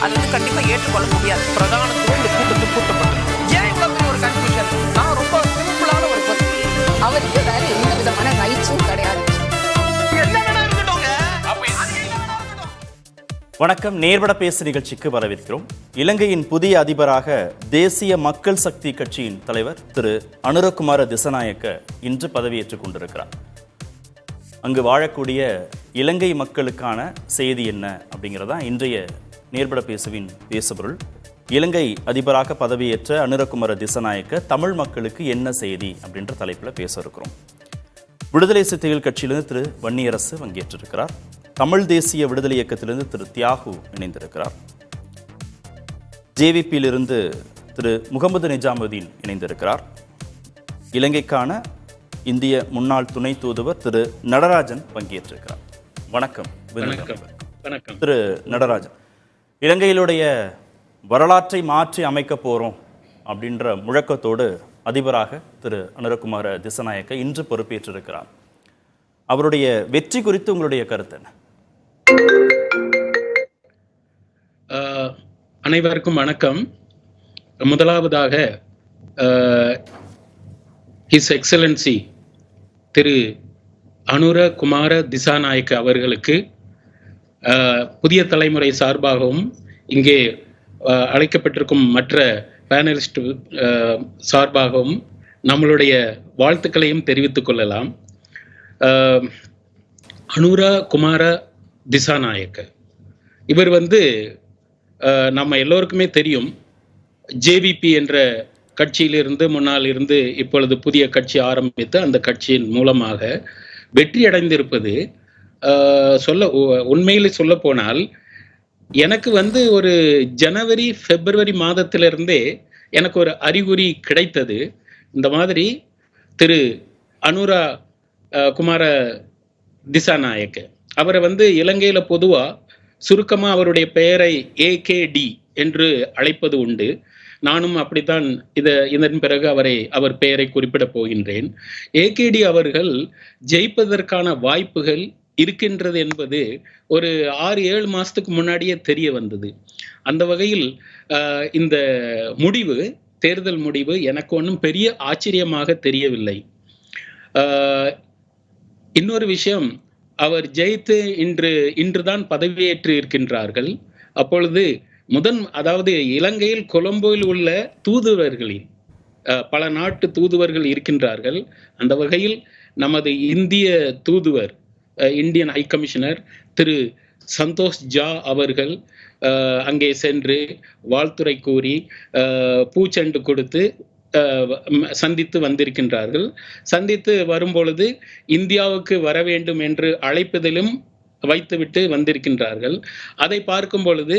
அது வந்து கண்டிப்பாக ஏற்றுக்கொள்ள முடியாது. பிரதானத்துவம் இந்த கூட்டத்தில் கூட்டப்பட்டது. ஏன் இவ்வளோ பெரிய ஒரு கன்ஃபியூஷன்? நான் ரொம்ப சிம்பிளான ஒரு பர்சன். அவருக்கு வேற எந்த விதமான ரைட்ஸும் கிடையாது. வணக்கம். நேர்பட பேசு நிகழ்ச்சிக்கு வரவேற்கிறோம். இலங்கையின் புதிய அதிபராக தேசிய மக்கள் சக்தி கட்சியின் தலைவர் திரு அனுரகுமார திசநாயக்க இன்று பதவியேற்றுக் கொண்டிருக்கிறார். அங்கு வாழக்கூடிய இலங்கை மக்களுக்கான செய்தி என்ன அப்படிங்கிறதா இன்றைய நேர்பட பேசுவின் பேசுபொருள். இலங்கை அதிபராக பதவியேற்ற அனுரகுமார திசநாயக்க தமிழ் மக்களுக்கு என்ன செய்தி அப்படின்ற தலைப்பில் பேச இருக்கிறோம். விடுதலை சிறுத்தைகள் கட்சியிலிருந்து திரு வன்னியரசு பங்கேற்றிருக்கிறார். தமிழ் தேசிய விடுதலை இயக்கத்திலிருந்து திரு தியாகு இணைந்திருக்கிறார். ஜேவிபியிலிருந்து திரு முகமது நிஜாமுதீன் இணைந்திருக்கிறார். இலங்கைக்கான இந்திய முன்னாள் துணை தூதுவர் திரு நடராஜன் பங்கேற்றிருக்கிறார். வணக்கம். வணக்கம் திரு நடராஜன், இலங்கையிலுடைய வரலாற்றை மாற்றி அமைக்க போறோம் அப்படின்ற முழக்கத்தோடு அதிபராக திரு அனுரகுமார திசநாயக்க இன்று பொறுப்பேற்றிருக்கிறார். அவருடைய வெற்றி குறித்து உங்களுடைய கருத்து என்ன? அனைவருக்கும் வணக்கம். முதலாவதாக ஹிஸ் எக்ஸலன்சி திரு அனுரகுமார திசாநாயக்க அவர்களுக்கு புதிய தலைமுறை சார்பாகவும் இங்கே அழைக்கப்பட்டிருக்கும் மற்ற பேனலிஸ்ட் சார்பாகவும் நம்மளுடைய வாழ்த்துக்களையும் தெரிவித்துக் கொள்ளலாம். அனுரகுமார திசாநாயக்க இவர் நம்ம எல்லோருக்குமே தெரியும். ஜேவிபி என்ற கட்சியிலிருந்து முன்னால் இருந்து இப்பொழுது புதிய கட்சி ஆரம்பித்து அந்த கட்சியின் மூலமாக வெற்றி அடைந்திருப்பது உண்மையில் சொல்ல போனால் எனக்கு ஒரு ஜனவரி பிப்ரவரி மாதத்திலிருந்தே எனக்கு ஒரு அறிகுறி கிடைத்தது. இந்த மாதிரி திரு குமார திசாநாயக்க அவரை இலங்கையில பொதுவா சுருக்கமா அவருடைய பெயரை ஏகேடி என்று அழைப்பது உண்டு. நானும் அப்படித்தான் இதன் பிறகு அவர் பெயரை குறிப்பிட போகின்றேன். ஏகேடி அவர்கள் ஜெயிப்பதற்கான வாய்ப்புகள் இருக்கின்றது என்பது ஒரு 6-7 மாசத்துக்கு முன்னாடியே தெரிய வந்தது. அந்த வகையில் இந்த தேர்தல் முடிவு எனக்கு ஒன்றும் பெரிய ஆச்சரியமாக தெரியவில்லை. இன்னொரு விஷயம், அவர் ஜெயித்து இன்றுதான் பதவியேற்று இருக்கின்றார்கள். அப்பொழுது அதாவது இலங்கையில் கொலம்போவில் உள்ள தூதுவர்களில் பல நாட்டு தூதுவர்கள் இருக்கின்றார்கள். அந்த வகையில் நமது இந்திய தூதுவர் இந்தியன் ஹை கமிஷனர் திரு சந்தோஷ் ஜா அவர்கள் அங்கே சென்று வாழ்த்துரை கூறி பூச்செண்டு கொடுத்து சந்தித்து வந்திருக்கின்றார்கள். சந்தித்து வரும்பொழுது இந்தியாவுக்கு வர வேண்டும் என்று அழைப்பதிலும் வைத்துவிட்டு வந்திருக்கின்றார்கள். அதை பார்க்கும் பொழுது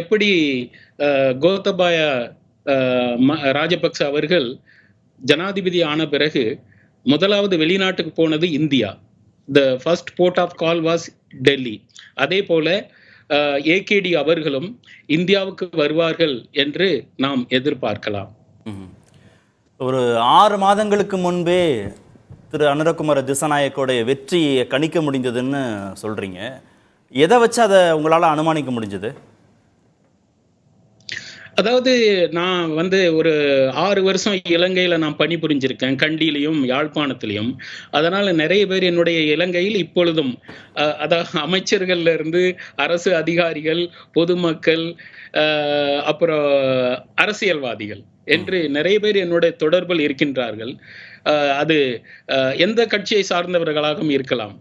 எப்படி கோத்தபாய ராஜபக்ச அவர்கள் ஜனாதிபதி ஆன பிறகு முதலாவது வெளிநாட்டுக்கு போனது India. The first port of call was Delhi. அதே போல ஏகேடி அவர்களும் இந்தியாவுக்கு வருவார்கள் என்று நாம் எதிர்பார்க்கலாம். ஒரு 6 மாதங்களுக்கு முன்பே திரு அனுரகுமார திசாநாயக்கோடைய வெற்றியை கணிக்க முடிந்ததுன்னு சொல்றீங்க. எதை வச்சு அதை உங்களால அனுமானிக்க முடிஞ்சது? அதாவது நான் ஒரு 6 வருஷம் இலங்கையில நான் பணிபுரிஞ்சிருக்கேன், கண்டியிலையும் யாழ்ப்பாணத்திலையும். அதனால நிறைய பேர் என்னுடைய இலங்கையில் இப்பொழுதும் அதாவது அமைச்சர்கள்ல இருந்து அரசு அதிகாரிகள், பொதுமக்கள், அப்புறம் அரசியல்வாதிகள் என்று நிறைய பேர் என்னுடைய தொடர்பில் இருக்கின்றார்கள். அது எந்த கட்சியை சார்ந்தவர்களாகவும் இருக்கலாம்.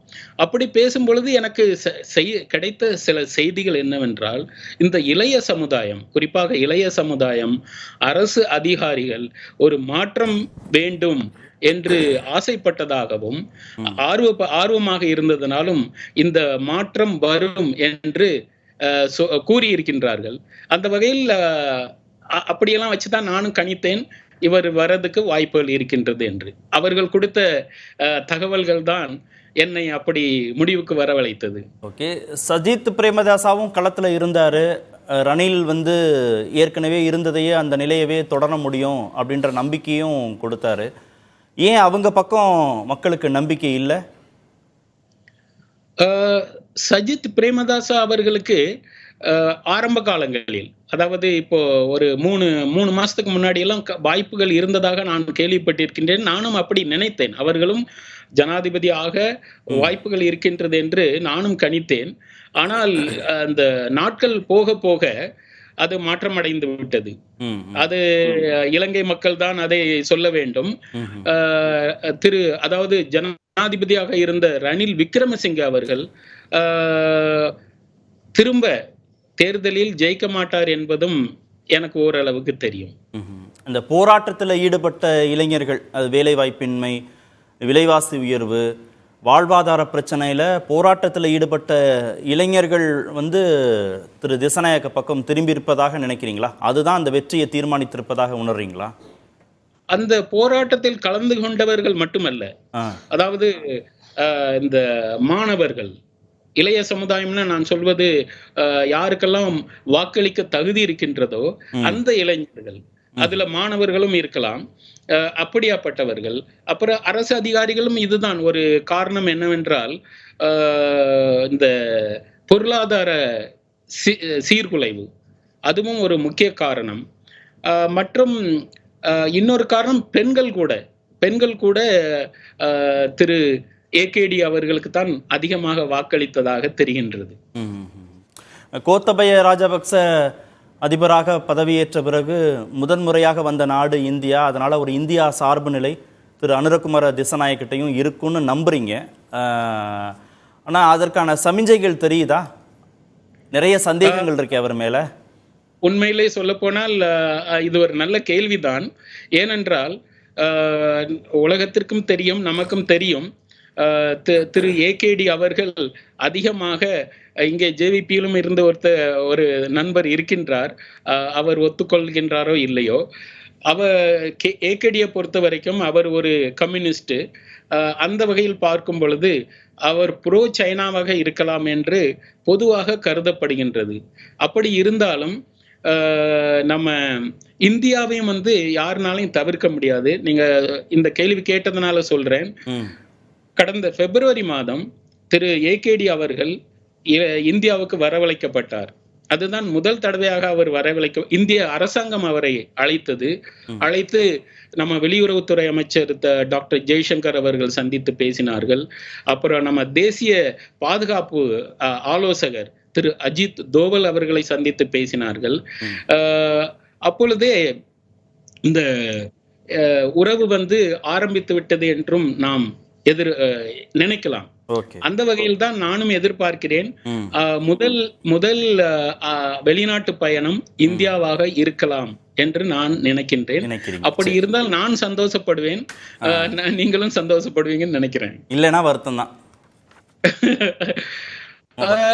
அப்படி பேசும் பொழுது எனக்கு கிடைத்த சில செய்திகள் என்னவென்றால், இந்த இளைய சமுதாயம், குறிப்பாக இளைய சமுதாயம், அரசு அதிகாரிகள் ஒரு மாற்றம் வேண்டும் என்று ஆசைப்பட்டதாகவும் ஆர்வமாக இருந்ததனாலும் இந்த மாற்றம் வரும் என்று கூறியிருக்கின்றார்கள். அந்த வகையில் அப்படியெல்லாம் வச்சுதான் நானும் கணித்தேன் இவர் வரதுக்கு வாய்ப்புகள் இருக்கின்றது என்று. அவர்கள் கொடுத்த தகவல்கள் தான் என்னை அப்படி முடிவுக்கு வரவழைத்தது. ஓகே, சஜித் பிரேமதாசாவும் களத்தில் இருந்தார். ரணில் ஏற்கனவே இருந்ததையே அந்த நிலையவே தொடர முடியும் அப்படின்ற நம்பிக்கையும் கொடுத்தாரு. ஏன் அவங்க பக்கம் மக்களுக்கு நம்பிக்கை இல்லை? சஜித் பிரேமதாசா அவர்களுக்கு ஆரம்ப காலங்களில், அதாவது இப்போ ஒரு மூணு மாசத்துக்கு முன்னாடி எல்லாம் வாய்ப்புகள் இருந்ததாக நான் கேள்விப்பட்டிருக்கின்றேன். நானும் அப்படி நினைத்தேன். அவர்களும் ஜனாதிபதியாக வாய்ப்புகள் இருக்கின்றது என்று நானும் கணித்தேன். ஆனால் அந்த நாட்கள் போக போக அது மாற்றமடைந்து விட்டது. அது இலங்கை மக்கள் தான் அதை சொல்ல வேண்டும். அதாவது ஜனாதிபதியாக இருந்த ரணில் விக்ரமசிங்கே அவர்கள் திரும்ப தேர்தலில் ஜெயிக்க மாட்டார் என்பதும் எனக்கு ஓரளவுக்கு தெரியும். அந்த போராட்டத்தில் ஈடுபட்ட இளைஞர்கள், அது வேலைவாய்ப்பின்மை, விலைவாசி உயர்வு, வாழ்வாதார பிரச்சனையில் போராட்டத்தில் ஈடுபட்ட இளைஞர்கள் திரு திசாநாயக்க பக்கம் திரும்பி இருப்பதாக நினைக்கிறீங்களா? அதுதான் அந்த வெற்றியை தீர்மானித்திருப்பதாக உணர்றீங்களா? அந்த போராட்டத்தில் கலந்து கொண்டவர்கள் மட்டுமல்ல, அதாவது இந்த மாணவர்கள், இளைய சமுதாயம்னு நான் சொல்வது யாருக்கெல்லாம் வாக்களிக்க தகுதி இருக்கின்றதோ அந்த இளைஞர்கள், அதுல மாணவர்களும் இருக்கலாம், அப்படியாப்பட்டவர்கள். அப்புறம் அரசு அதிகாரிகளும் இதுதான் ஒரு காரணம். என்னவென்றால் இந்த பொருளாதார சீர்குலைவு, அதுவும் ஒரு முக்கிய காரணம். மற்றும் இன்னொரு காரணம், பெண்கள் கூட திரு ஏகேடி அவர்களுக்கு தான் அதிகமாக வாக்களித்ததாக தெரிகின்றது. கோத்தபய ராஜபக்ச அதிபராக பதவியேற்ற பிறகு முதன்முறையாக வந்த நாடு இந்தியா. அதனால ஒரு இந்தியா சார்பு நிலை திரு அனுரகுமார திசாநாயக்கிட்டையும் இருக்குன்னு நம்புறீங்க. ஆனா அதற்கான சமிஞ்சைகள் தெரியுதா? நிறைய சந்தேகங்கள் இருக்கு அவர் மேல. உண்மையிலே சொல்ல போனால் இது ஒரு நல்ல கேள்விதான். ஏனென்றால் உலகத்திற்கும் தெரியும், நமக்கும் தெரியும், திரு ஏகேடி அவர்கள் அதிகமாக இங்கே ஜேவிபியிலும் இருந்த ஒரு நண்பர் இருக்கின்றார். அவர் ஒத்துக்கொள்கின்றாரோ இல்லையோ, ஏகேடியை பொறுத்த வரைக்கும் அவர் ஒரு கம்யூனிஸ்ட். அந்த வகையில் பார்க்கும் பொழுது அவர் ப்ரோ சைனாவாக இருக்கலாம் என்று பொதுவாக கருதப்படுகின்றது. அப்படி இருந்தாலும் நம்ம இந்தியாவையும் யாருனாலையும் தவிர்க்க முடியாது. நீங்க இந்த கேள்வி கேட்டதுனால சொல்றேன். கடந்த பிப்ரவரி மாதம் திரு ஏகேடி அவர்கள் இந்தியாவுக்கு வரவழைக்கப்பட்டார். அதுதான் முதல் தடவையாக அவர் இந்திய அரசாங்கம் அவரை அழைத்து நம்ம வெளியுறவுத்துறை அமைச்சர் டாக்டர் ஜெய்சங்கர் அவர்கள் சந்தித்து பேசினார்கள். அப்புறம் நம்ம தேசிய பாதுகாப்பு ஆலோசகர் திரு அஜித் தோவல் அவர்களை சந்தித்து பேசினார்கள். அப்பொழுதே இந்த உறவு ஆரம்பித்து விட்டது என்றும் நாம் நினைக்கலாம். அந்த வகையில் தான் நானும் எதிர்பார்க்கிறேன். முதல் வெளிநாட்டு பயணம் இந்தியாவாக இருக்கலாம் என்று நான் நினைக்கின்றேன். அப்படி இருந்தால் நான் சந்தோஷப்படுவேன், நீங்களும் சந்தோஷப்படுவீங்கன்னு நினைக்கிறேன். இல்லைன்னா வருத்தம் தான்.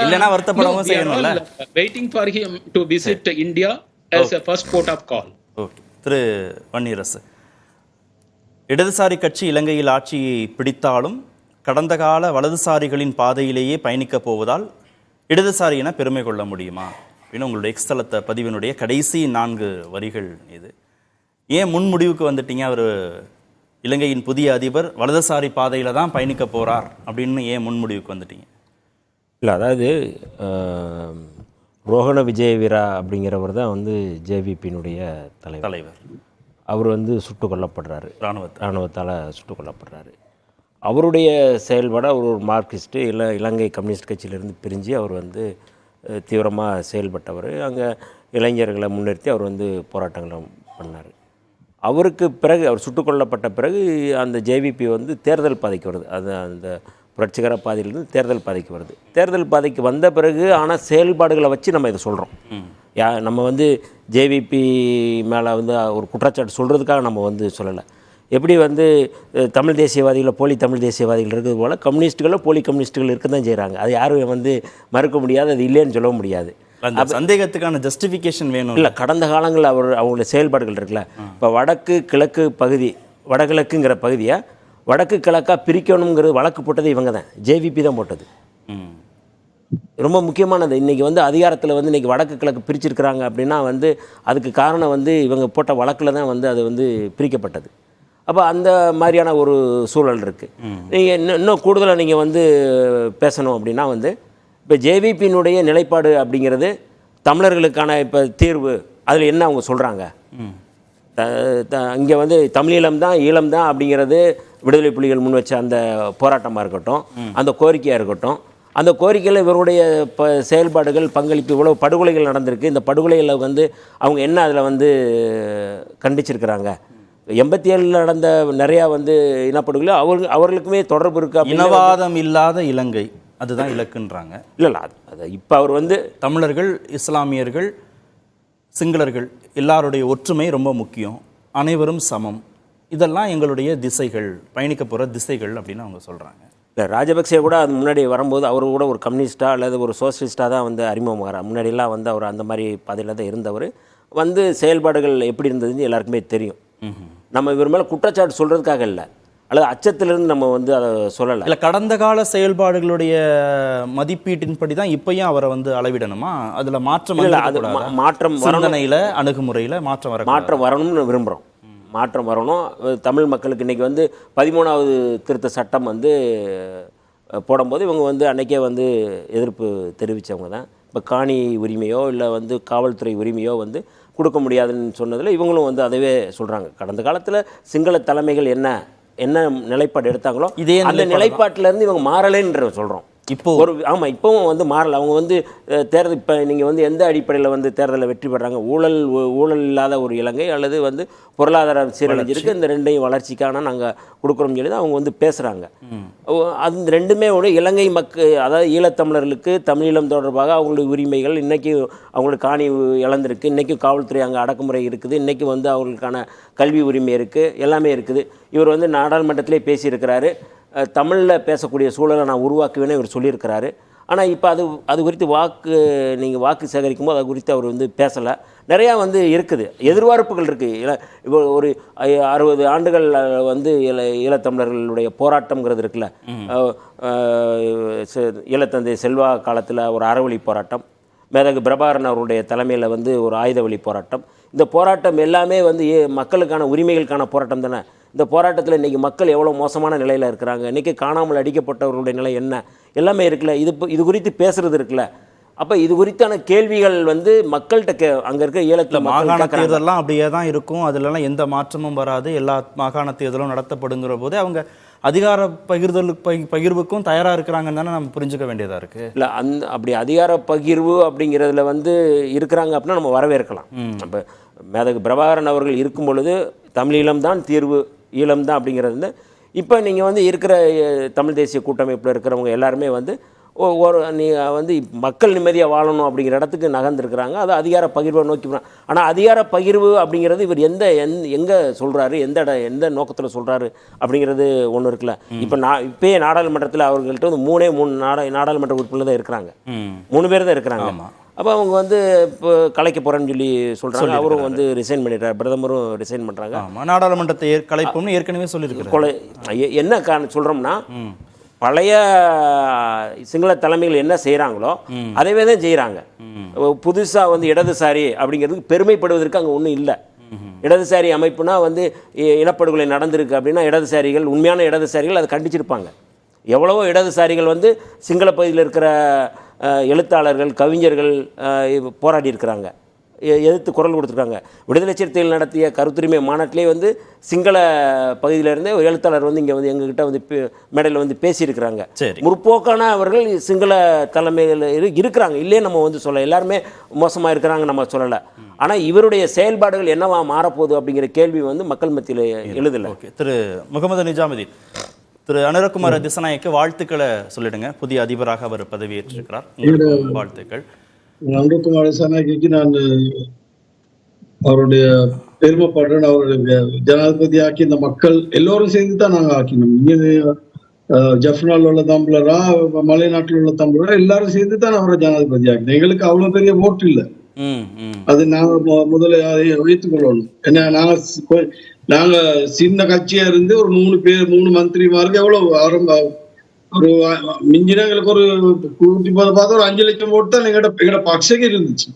இல்லைன்னா வருத்தப்படவும் செய்யணும்ல. Waiting for him to visit India as a first port of call. திரு வன்னியரசு, இடதுசாரி கட்சி இலங்கையில் ஆட்சியை பிடித்தாலும் கடந்த கால வலதுசாரிகளின் பாதையிலேயே பயணிக்கப் போவதால் இடதுசாரி என பெருமை கொள்ள முடியுமா அப்படின்னு உங்களுடைய எக்ஸ்தலத்த பதிவினுடைய கடைசி 4 வரிகள் இது. ஏன் முன்முடிவுக்கு வந்துட்டீங்க? அவர் இலங்கையின் புதிய அதிபர் வலதுசாரி பாதையில் தான் பயணிக்க போகிறார் அப்படின்னு ஏன் முன்முடிவுக்கு வந்துட்டீங்க? இல்லை, அதாவது ரோஹண விஜயவீரா அப்படிங்கிறவர் தான் ஜேவிபியினுடைய தலைவர். அவர் சுட்டு கொல்லப்படுறாரு, இராணுவத்தால் சுட்டு கொல்லப்படுறாரு. அவருடைய செயல்பாடு, அவர் ஒரு மார்க்சிஸ்ட்டு, இலங்கை கம்யூனிஸ்ட் கட்சியிலேருந்து பிரிஞ்சு அவர் தீவிரமாக செயல்பட்டவர். அங்கே இளைஞர்களை முன்னிறுத்தி அவர் போராட்டங்களை பண்ணார். அவருக்கு பிறகு, அவர் சுட்டு கொல்லப்பட்ட பிறகு அந்த ஜேவிபி தேர்தல் பாதைக்கு வருது. அது அந்த புரட்சிகர பாதையிலிருந்து தேர்தல் பாதைக்கு வருது. தேர்தல் பாதைக்கு வந்த பிறகு ஆனால் செயல்பாடுகளை வச்சு நம்ம இதை சொல்கிறோம். நம்ம ஜேவிபி மேலே ஒரு குற்றச்சாட்டு சொல்கிறதுக்காக நம்ம சொல்லலை. எப்படி தமிழ் தேசியவாதிகளை போலி தமிழ் தேசியவாதிகள் இருக்கிறது போல் கம்யூனிஸ்ட்டுகளும் போலி கம்யூனிஸ்ட்டுகள் இருக்க தான் செய்கிறாங்க. அது யாரும் மறுக்க முடியாது, அது இல்லைன்னு சொல்ல முடியாது. சந்தேகத்துக்கான ஜஸ்டிஃபிகேஷன் வேணும். இல்லை, கடந்த காலங்களில் அவங்களுடைய செயல்பாடுகள் இருக்குல்ல. இப்போ வடக்கு கிழக்கு பகுதி, வடகிழக்குங்கிற பகுதியை வடக்கு கிழக்காக பிரிக்கணுங்கிறது வழக்கு போட்டது இவங்க தான், ஜேவிபி தான் போட்டது. ரொம்ப முக்கியமானது. இன்றைக்கி அதிகாரத்தில் இன்றைக்கி வடக்கு கிழக்கு பிரிச்சிருக்கிறாங்க அப்படின்னா அதுக்கு காரணம் இவங்க போட்ட வழக்கில் தான் அது பிரிக்கப்பட்டது. அப்போ அந்த மாதிரியான ஒரு சூழல் இருக்குது. நீங்கள் இன்னும் கூடுதலாக நீங்கள் பேசணும் அப்படின்னா இப்போ ஜேவிபியினுடைய நிலைப்பாடு அப்படிங்கிறது தமிழர்களுக்கான இப்போ தீர்வு அதில் என்ன அவங்க சொல்கிறாங்க? இங்கே வந்து தமிழீழம்தான் ஈழம்தான் அப்படிங்கிறது விடுதலை புலிகள் முன் வச்ச அந்த போராட்டமாக இருக்கட்டும், அந்த கோரிக்கையாக இருக்கட்டும், அந்த கோரிக்கையில் இவருடைய செயல்பாடுகள் பங்களிப்பு இவ்வளோ படுகொலைகள் நடந்திருக்கு. இந்த படுகொலைகளை வந்து அவங்க என்ன அதில் வந்து கண்டிச்சிருக்கிறாங்க? 87 நடந்த நிறையா வந்து இனப்படுகொலை அவர்களுக்குமே தொடர்பு இருக்கு. இனவாதம் இல்லாத இலங்கை அதுதான் இலக்குன்றாங்க. இல்லை அது இப்போ அவர் வந்து தமிழர்கள், இஸ்லாமியர்கள், சிங்களர்கள் எல்லாருடைய ஒற்றுமை ரொம்ப முக்கியம், அனைவரும் சமம், இதெல்லாம் எங்களுடைய திசைகள், பயணிக்க போகிற திசைகள் அப்படின்னு அவங்க சொல்கிறாங்க. இல்லை, ராஜபக்சே கூட அது முன்னாடி வரும்போது அவர் கூட ஒரு கம்யூனிஸ்டாக அல்லது ஒரு சோசியலிஸ்டாக தான் வந்து அறிமுகமாகிறார். முன்னாடியெல்லாம் வந்து அவர் அந்த மாதிரி பாதையில் தான் இருந்தவர். வந்து செயல்பாடுகள் எப்படி இருந்ததுன்னு எல்லாருக்குமே தெரியும். நம்ம இவர் மேலே குற்றச்சாட்டு சொல்கிறதுக்காக இல்லை, அல்லது அச்சத்திலிருந்து நம்ம வந்து அதை சொல்லலை. இல்லை, கடந்த கால செயல்பாடுகளுடைய மதிப்பீட்டின்படி தான் இப்பயும் அவரை வந்து அளவிடணுமா? அதில் மாற்றம் இல்லை, அது மாற்றம் சிந்தனையில் அணுகுமுறையில் மாற்றம் வரணும்னு விரும்புகிறோம். மாற்றம் வரணும். தமிழ் மக்களுக்கு இன்றைக்கி வந்து 13வது திருத்த சட்டம் வந்து போடும்போது இவங்க வந்து அன்றைக்கே வந்து எதிர்ப்பு தெரிவித்தவங்க தான். இப்போ காணி உரிமையோ இல்லை வந்து காவல்துறை உரிமையோ வந்து கொடுக்க முடியாதுன்னு சொன்னதில் இவங்களும் வந்து அதவே சொல்கிறாங்க. கடந்த காலத்தில் சிங்கள தலைமைகள் என்ன நிலைப்பாடு எடுத்தாங்களோ அந்த நிலைப்பாட்டிலேருந்து இவங்க மாறலைன்ற சொல்கிறோம். இப்போ இப்போவும் வந்து மாறலை. அவங்க வந்து தேர்தல் இப்போ நீங்கள் வந்து எந்த அடிப்படையில் வந்து தேர்தலில் வெற்றி பெறாங்க? ஊழல் இல்லாத ஒரு இலங்கை அல்லது வந்து பொருளாதார சீரழிஞ்சிருக்கு, இந்த ரெண்டையும் வளர்ச்சிக்கான நாங்கள் கொடுக்குறோம்னு சொல்லி தான் அவங்க வந்து பேசுகிறாங்க. அது ரெண்டுமே ஒரு இலங்கை அதாவது ஈழத்தமிழர்களுக்கு தமிழீழம் தொடர்பாக அவங்களுடைய உரிமைகள் இன்றைக்கி அவங்களுக்கு காணி இழந்திருக்கு, இன்றைக்கும் காவல்துறை அங்கே அடக்குமுறை இருக்குது, இன்றைக்கி வந்து அவங்களுக்கான கல்வி உரிமை இருக்குது, எல்லாமே இருக்குது. இவர் வந்து நாடாளுமன்றத்திலே பேசியிருக்கிறாரு, தமிழில் பேசக்கூடிய சூழலை நான் உருவாக்குவேன்னு இவர் சொல்லியிருக்கிறாரு. ஆனால் இப்போ அது குறித்து நீங்கள் வாக்கு சேகரிக்கும் போது அது குறித்து அவர் வந்து பேசலை. நிறையா வந்து இருக்குது, எதிர்பார்ப்புகள் இருக்குது. இப்போ ஒரு 60 ஆண்டுகள் வந்து ஈழத்தமிழர்களுடைய போராட்டம்ங்கிறது இருக்குல்ல, ஈழத்தந்தை செல்வா காலத்தில் ஒரு அறவழி போராட்டம், மேதகு பிரபாகரன் அவருடைய தலைமையில் வந்து ஒரு ஆயுத வழி போராட்டம். இந்த போராட்டம் எல்லாமே வந்து மக்களுக்கான உரிமைகளுக்கான போராட்டம் தானே. இந்த போராட்டத்தில் இன்றைக்கி மக்கள் எவ்வளோ மோசமான நிலையில் இருக்கிறாங்க, இன்றைக்கி காணாமல் அடிக்கப்பட்டவர்களுடைய நிலை என்ன, எல்லாமே இருக்குல்ல. இது குறித்து பேசுகிறது இருக்குல்ல. அப்போ இது குறித்தான கேள்விகள் வந்து மக்கள்கிட்ட அங்கே இருக்கிற ஈழத்தில் மாகாண தேர்தலாம் அப்படியே தான் இருக்கும், அதிலலாம் எந்த மாற்றமும் வராது, எல்லா மாகாண தேர்தலும் நடத்தப்படுங்கிற போது அவங்க அதிகார பகிர்வுக்கும் தயாராக இருக்கிறாங்கன்னு தானே நம்ம புரிஞ்சுக்க வேண்டியதாக இருக்குது. இல்லை, அப்படி அதிகார பகிர்வு அப்படிங்கிறதுல வந்து இருக்கிறாங்க அப்படின்னா நம்ம வரவேற்கலாம். அப்போ மேதகு பிரபாகரன் அவர்கள் இருக்கும் பொழுது தமிழீழம் தான் தீர்வு, ஈழம் தான் அப்படிங்கிறது. இப்போ நீங்கள் வந்து இருக்கிற தமிழ் தேசிய கூட்டமைப்பில் இருக்கிறவங்க எல்லாருமே வந்து வந்து மக்கள் நிம்மதியாக வாழணும் அப்படிங்கிற இடத்துக்கு நகர்ந்துருக்கிறாங்க. அது அதிகார பகிர்வை நோக்கி. ஆனால் அதிகார பகிர்வு அப்படிங்கிறது இவர் எங்கே சொல்கிறாரு, எந்த நோக்கத்தில் சொல்கிறாரு அப்படிங்கிறது ஒன்று இருக்குல்ல. இப்போயே நாடாளுமன்றத்தில் அவர்கள்ட்ட வந்து 3 நாடாளுமன்ற உறுப்பினர் தான் இருக்கிறாங்க, 3 பேர் தான் இருக்கிறாங்க. அப்போ அவங்க வந்து இப்போ கலைக்க போகிறேன்னு சொல்லி சொல்கிறாங்க. அவரும் வந்து ரிசைன் பண்ணிடுறாரு, பிரதமரும் ரிசைன் பண்ணுறாங்க. நாடாளுமன்றத்தை கலைப்போம்னு ஏற்கனவே சொல்லியிருக்காரு. என்ன சொல்கிறோம்னா, பழைய சிங்கள தலைமைகள் என்ன செய்கிறாங்களோ அதவே தான் செய்கிறாங்க. புதுசாக வந்து இடதுசாரி அப்படிங்கிறதுக்கு பெருமைப்படுவதற்கு அங்கே ஒன்றும் இல்லை. இடதுசாரி அமைப்புனா வந்து இனப்படுகொலை நடந்திருக்கு அப்படின்னா இடதுசாரிகள், உண்மையான இடதுசாரிகள் அதை கண்டிச்சிருப்பாங்க. எவ்வளவோ இடதுசாரிகள் வந்து சிங்கள பகுதியில் இருக்கிற எழுத்தாளர்கள், கவிஞர்கள் போராடி இருக்கிறாங்க, எதிர்த்து குரல் கொடுத்துருக்காங்க. விடுதலை சிறுத்தைகள் நடத்திய கருத்துரிமை மாநாட்டிலே வந்து சிங்கள பகுதியிலேருந்தே ஒரு எழுத்தாளர் வந்து இங்கே வந்து எங்ககிட்ட வந்து மேடையில் வந்து பேசியிருக்கிறாங்க. முற்போக்கான அவர்கள் சிங்கள தலைமையில் இருக்கிறாங்க, இல்லையே நம்ம வந்து சொல்ல, எல்லாருமே மோசமாக இருக்கிறாங்க நம்ம சொல்லலை. ஆனால் இவருடைய செயல்பாடுகள் என்னவா மாறப்போகுது அப்படிங்கிற கேள்வி வந்து மக்கள் மத்தியில் எழுதலை. திரு முகமது நிஜாமுதீன், திரு அனுரகுமார திசநாயக்க வாழ்த்துக்களை சொல்லிடுங்க. புதிய அதிபராக அவர் பதவியேற்றிருக்கிறார், வாழ்த்துக்கள். அனுரகுமார திசாநாயக்கைக்கு நான் அவருடைய பெருமைப்படுறேன். அவருடைய ஜனாதிபதி ஆக்கி இந்த மக்கள் எல்லோரும் சேர்ந்து தான் நாங்கள் ஆக்கினோம். இங்கே ஜஃப்னாவில் உள்ள தமிழரா, மலைநாட்டில் உள்ள தமிழரா எல்லாரும் சேர்ந்து தான் அவரை ஜனாதிபதி ஆக்கினோம். எங்களுக்கு அவ்வளவு பெரிய ஓட்டு இல்லை, அது நாங்க முதல்ல வைத்துக் கொள்ளணும். ஏன்னா நாங்க சின்ன கட்சியா இருந்து ஒரு 3 மந்திரிமாருக்கு எவ்வளவு ஆரம்ப ஒரு மிஞ்சினா எங்களுக்கு ஒரு கூட்டி பார்த்தா ஒரு 5 லட்சம் ஓட்டு தான் எங்கட பக்ஷக்கு இருந்துச்சு.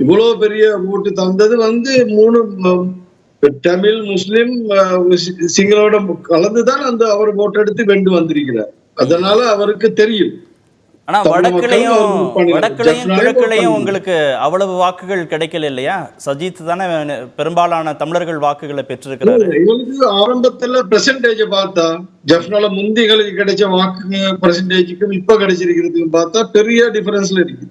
இவ்வளவு பெரிய ஓட்டு தந்தது வந்து 3 தமிழ், முஸ்லிம், சிங்களோட கலந்துதான் அந்த அவர் ஓட்டு எடுத்து வென்று வந்திருக்கிறார். அதனால அவருக்கு தெரியும். ஆனா தமிழ் மக்கள் வடக்குலையும் கிழக்குலையும் உங்களுக்கு அவ்வளவு வாக்குகள் கிடைக்கல இல்லையா? சஜித் தானே பெரும்பாலான தமிழர்கள் வாக்குகளை பெற்றிருக்கிறாரு. எங்களுக்கு ஆரம்பத்துல பெர்சன்டேஜ் பார்த்தா ஜெஃப்னால முந்திகளுக்கு கிடைச்ச வாக்கு பெர்சன்டேஜுக்கும் இப்ப கிடைச்சிருக்கிறதுக்கும் பார்த்தா பெரிய டிஃபரன்ஸ்ல இருக்கு.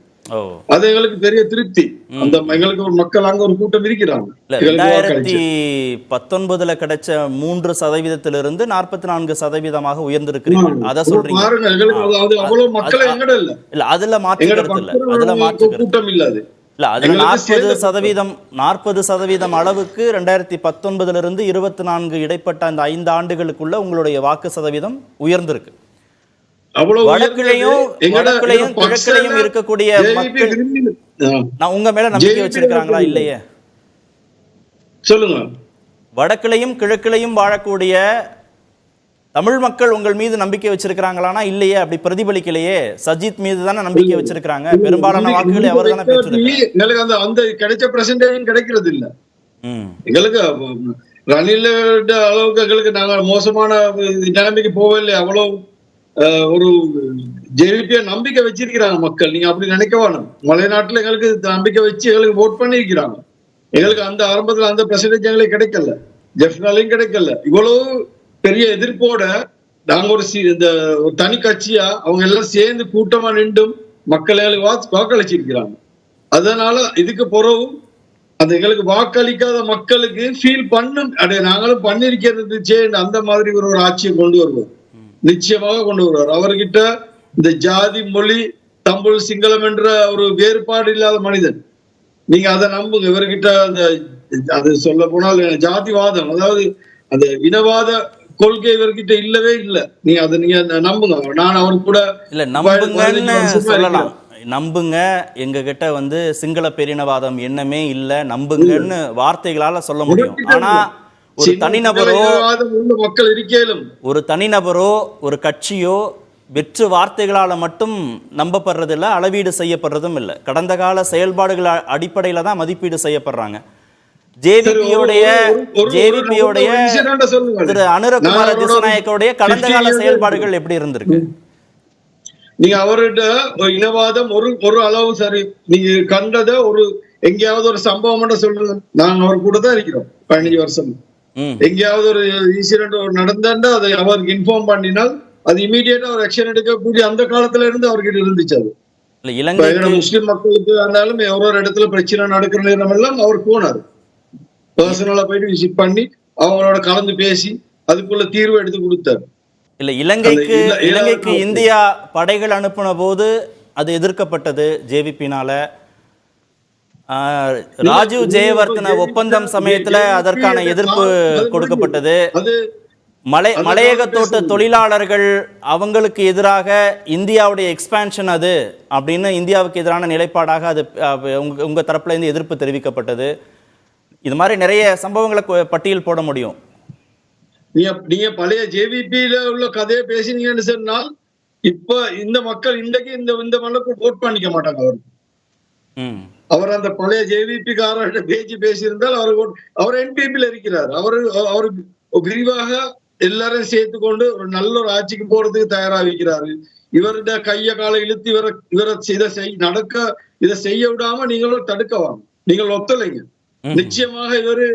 அது எங்களுக்கு பெரிய திருப்தி. அந்த எங்களுக்கு ஒரு மக்கள் அங்க ஒரு கூட்டம் இருக்கிறாங்க. 2019 கிடைச்ச 3% 44% உயர்ந்திருக்கிறீர்கள். அத சொல்றீங்க. அவ்வளவு மக்கள் எங்கட இல்ல. இல்ல அதுல மாற்று கருத்து இல்ல. அதுல மாற்று கூட்டம் இல்ல. அது இல்ல அதுல 40% அளவுக்கு 2019 24 இடைப்பட்ட அந்த 5 ஆண்டுகளுக்குள்ள உங்களுடைய வாக்கு சதவீதம் உயர்ந்திருக்கு. வடக்குலையும் கிழக்குலையும் இருக்கக்கூடிய மக்கள் நான் உங்க மேல நம்பிக்கை வச்சிருக்காங்களா இல்லையே? சொல்லுங்க. வடக்குலையும் கிழக்குலையும் வாழக்கூடிய தமிழ் மக்கள் உங்கள் மீது நம்பிக்கை வச்சிருக்காங்களானா இல்லையே? அப்படி பிரதிபலிக்கலையே. சஜித் மீது தானே நம்பிக்கை வச்சிருக்காங்க. பெரும்பாலான வாக்குகளை அவர் தானே பெற்றிருக்காங்க. அந்த கிடைச்ச பிரசன்டேஜ் கிடைக்கிறது இல்ல. எங்களுக்கு ரணில் அளவுக்கு எங்களுக்கு நாங்க மோசமான நிலைமைக்கு போகவில்லை. அவ்வளவு ஒரு ஜேவிபியை நம்பிக்கை வச்சிருக்கிறாங்க மக்கள். நீங்க அப்படி நினைக்க வேணும். மலைநாட்டுல எங்களுக்கு நம்பிக்கை வச்சு எங்களுக்கு ஓட் பண்ணிருக்கிறாங்க. எங்களுக்கு அந்த ஆரம்பத்துல அந்த பிரசிடென்ட் எங்களுக்கு கிடைக்கல, ஜெஃப்னாலையும் கிடைக்கல. இவ்வளவு பெரிய எதிர்ப்போட நாங்க ஒரு தனி கட்சியா அவங்க எல்லாம் சேர்ந்து கூட்டமா நின்றும் மக்கள் வாக்களிச்சிருக்கிறாங்க. அதனால இதுக்கு பிறகும் அந்த எங்களுக்கு வாக்களிக்காத மக்களுக்கு ஃபீல் பண்ணும் நாங்களும் பண்ணிருக்கிறது அந்த மாதிரி ஒரு ஆட்சியை கொண்டு வருவோம். நிச்சயமாக கொண்டு வருவார். அவர்கிட்ட இந்த ஜாதி, மொழி, தமிழ், சிங்களம் என்ற ஒரு வேறுபாடு இல்லாத மனிதன். நீங்க அதை நம்புங்க. இவர்கிட்ட அந்த அது சொல்ல போனால் ஜாதிவாதம், அதாவது அந்த இனவாத கொள்கை இவர்கிட்ட இல்லவே இல்லை. நீங்க அதை நீங்க நம்புங்க. நான் அவர் கூட இல்ல நம்புங்கன்னு சொல்லலாம். நம்புங்க, எங்க கிட்ட சிங்கள பேரினவாதம் எண்ணமே இல்ல, நம்புங்கன்னு வார்த்தைகளால சொல்ல முடியும். ஆனா ஒரு தனிநபரோ ஒரு கட்சியோ வெற்று வார்த்தைகளால மட்டும் நம்பப்படுறதில்ல, அளவீடு செய்யப்படுறதும் இல்லை. கடந்த கால செயல்பாடுகள் அடிப்படையில தான் மதிப்பீடு செய்யப்படுறாங்க. ஜேவிபியோடைய திரு அனுரகுமார திசாநாயக்கவுடைய கடந்த கால செயல்பாடுகள் எப்படி இருந்திருக்கு? நீங்க அவர்கிட்ட இனவாதம் ஒரு அளவு சரி, நீங்க கண்டத ஒரு எங்கேயாவது ஒரு சம்பவம் சொல்றது. நாங்க அவர் கூட தான் இருக்கிறோம் 15 வருஷம். எங்கேயாவது ஒரு இன்சிடென்ட் நடந்தா அதை அவருக்கு இன்ஃபார்ம் பண்ணினால் அது இமீடியட்டா ஒரு ஆக்ஷன் எடுக்கக்கூடிய அந்த காலத்துல இருந்து அவர்கிட்ட இருந்துச்சு. அது முஸ்லிம் மக்களுக்கு இருந்தாலும் ஒரு இடத்துல பிரச்சனை நடக்கிற நேரம் எல்லாம் அவர் போனாரு. பர்சனலா போயிட்டு விசிட் பண்ணி அவங்களோட கலந்து பேசி அதுக்குள்ள தீர்வு எடுத்து கொடுத்தாரு. இல்ல இலங்கைக்கு இந்தியா படைகள் அனுப்பின போது அது எதிர்க்கப்பட்டது ஜேவிபினால. ராஜீவ் ஜெயவர்தன ஒப்பந்தம் சமயத்துல அதற்கான எதிர்ப்பு கொடுக்கப்பட்டது. மலையக தோட்ட தொழிலாளர்கள் அவங்களுக்கு எதிராக இந்தியாவுடைய எக்ஸ்பான்ஷன் அது அப்படின்னு இந்தியாவுக்கு எதிரான நிலைப்பாடாக அது உங்க தரப்புல இருந்து எதிர்ப்பு தெரிவிக்கப்பட்டது. இது மாதிரி நிறைய சம்பவங்களை பட்டியல் போட முடியும். நீங்க பழைய ஜேவிபியில உள்ள கதையை பேசினீங்கன்னு சொன்னால் இப்ப இந்த மக்கள் இன்றைக்கு இந்த மண்ணுக்கு ஓட் பண்ணிக்க மாட்டாங்க. அவர் அந்த பழைய ஜேவிபி காரர்கிட்ட பேசியிருந்தால் அவர் என்பிபில இருக்கிறார். அவரு விரிவாக எல்லாரும் சேர்த்து கொண்டு ஒரு நல்ல ஒரு ஆட்சிக்கு போறதுக்கு தயாராகிறாரு. இவருடைய கைய காலை இழுத்து இவரை இதை செய்ய விடாம நீங்களும் தடுக்க வாங்க, நீங்கள் ஒத்துழைங்க. நிச்சயமாக இவரு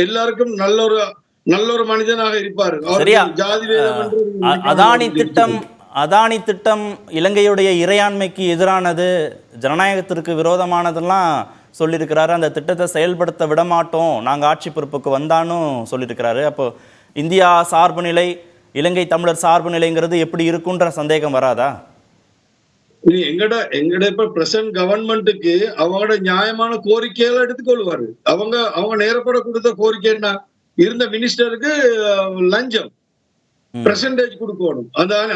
எல்லாருக்கும் நல்ல ஒரு மனிதனாக இருப்பாரு. ஜாதி அதானி திட்டம் இலங்கையுடைய இறையாண்மைக்கு எதிரானது, ஜனநாயகத்திற்கு விரோதமானதெல்லாம் சொல்லியிருக்கிறாரு. அந்த திட்டத்தை செயல்படுத்த விடமாட்டோம், நாங்க ஆட்சி பொறுப்புக்கு வந்தான்னு சொல்லியிருக்கிறாரு. அப்போ இந்தியா சார்பு நிலை, இலங்கை தமிழர் சார்பு நிலைங்கிறது எப்படி இருக்குன்ற சந்தேகம் வராதா? எங்கட இப்ப பிரசன்ட் கவர்மெண்ட்டுக்கு அவங்களோட நியாயமான கோரிக்கைகளை எடுத்துக்கொள்வாரு. அவங்க நேரப்பட கொடுத்த கோரிக்கைன்னா இருந்த மினிஸ்டருக்கு லஞ்சம் பெர்சன்டேஜ் கொடுக்கணும்.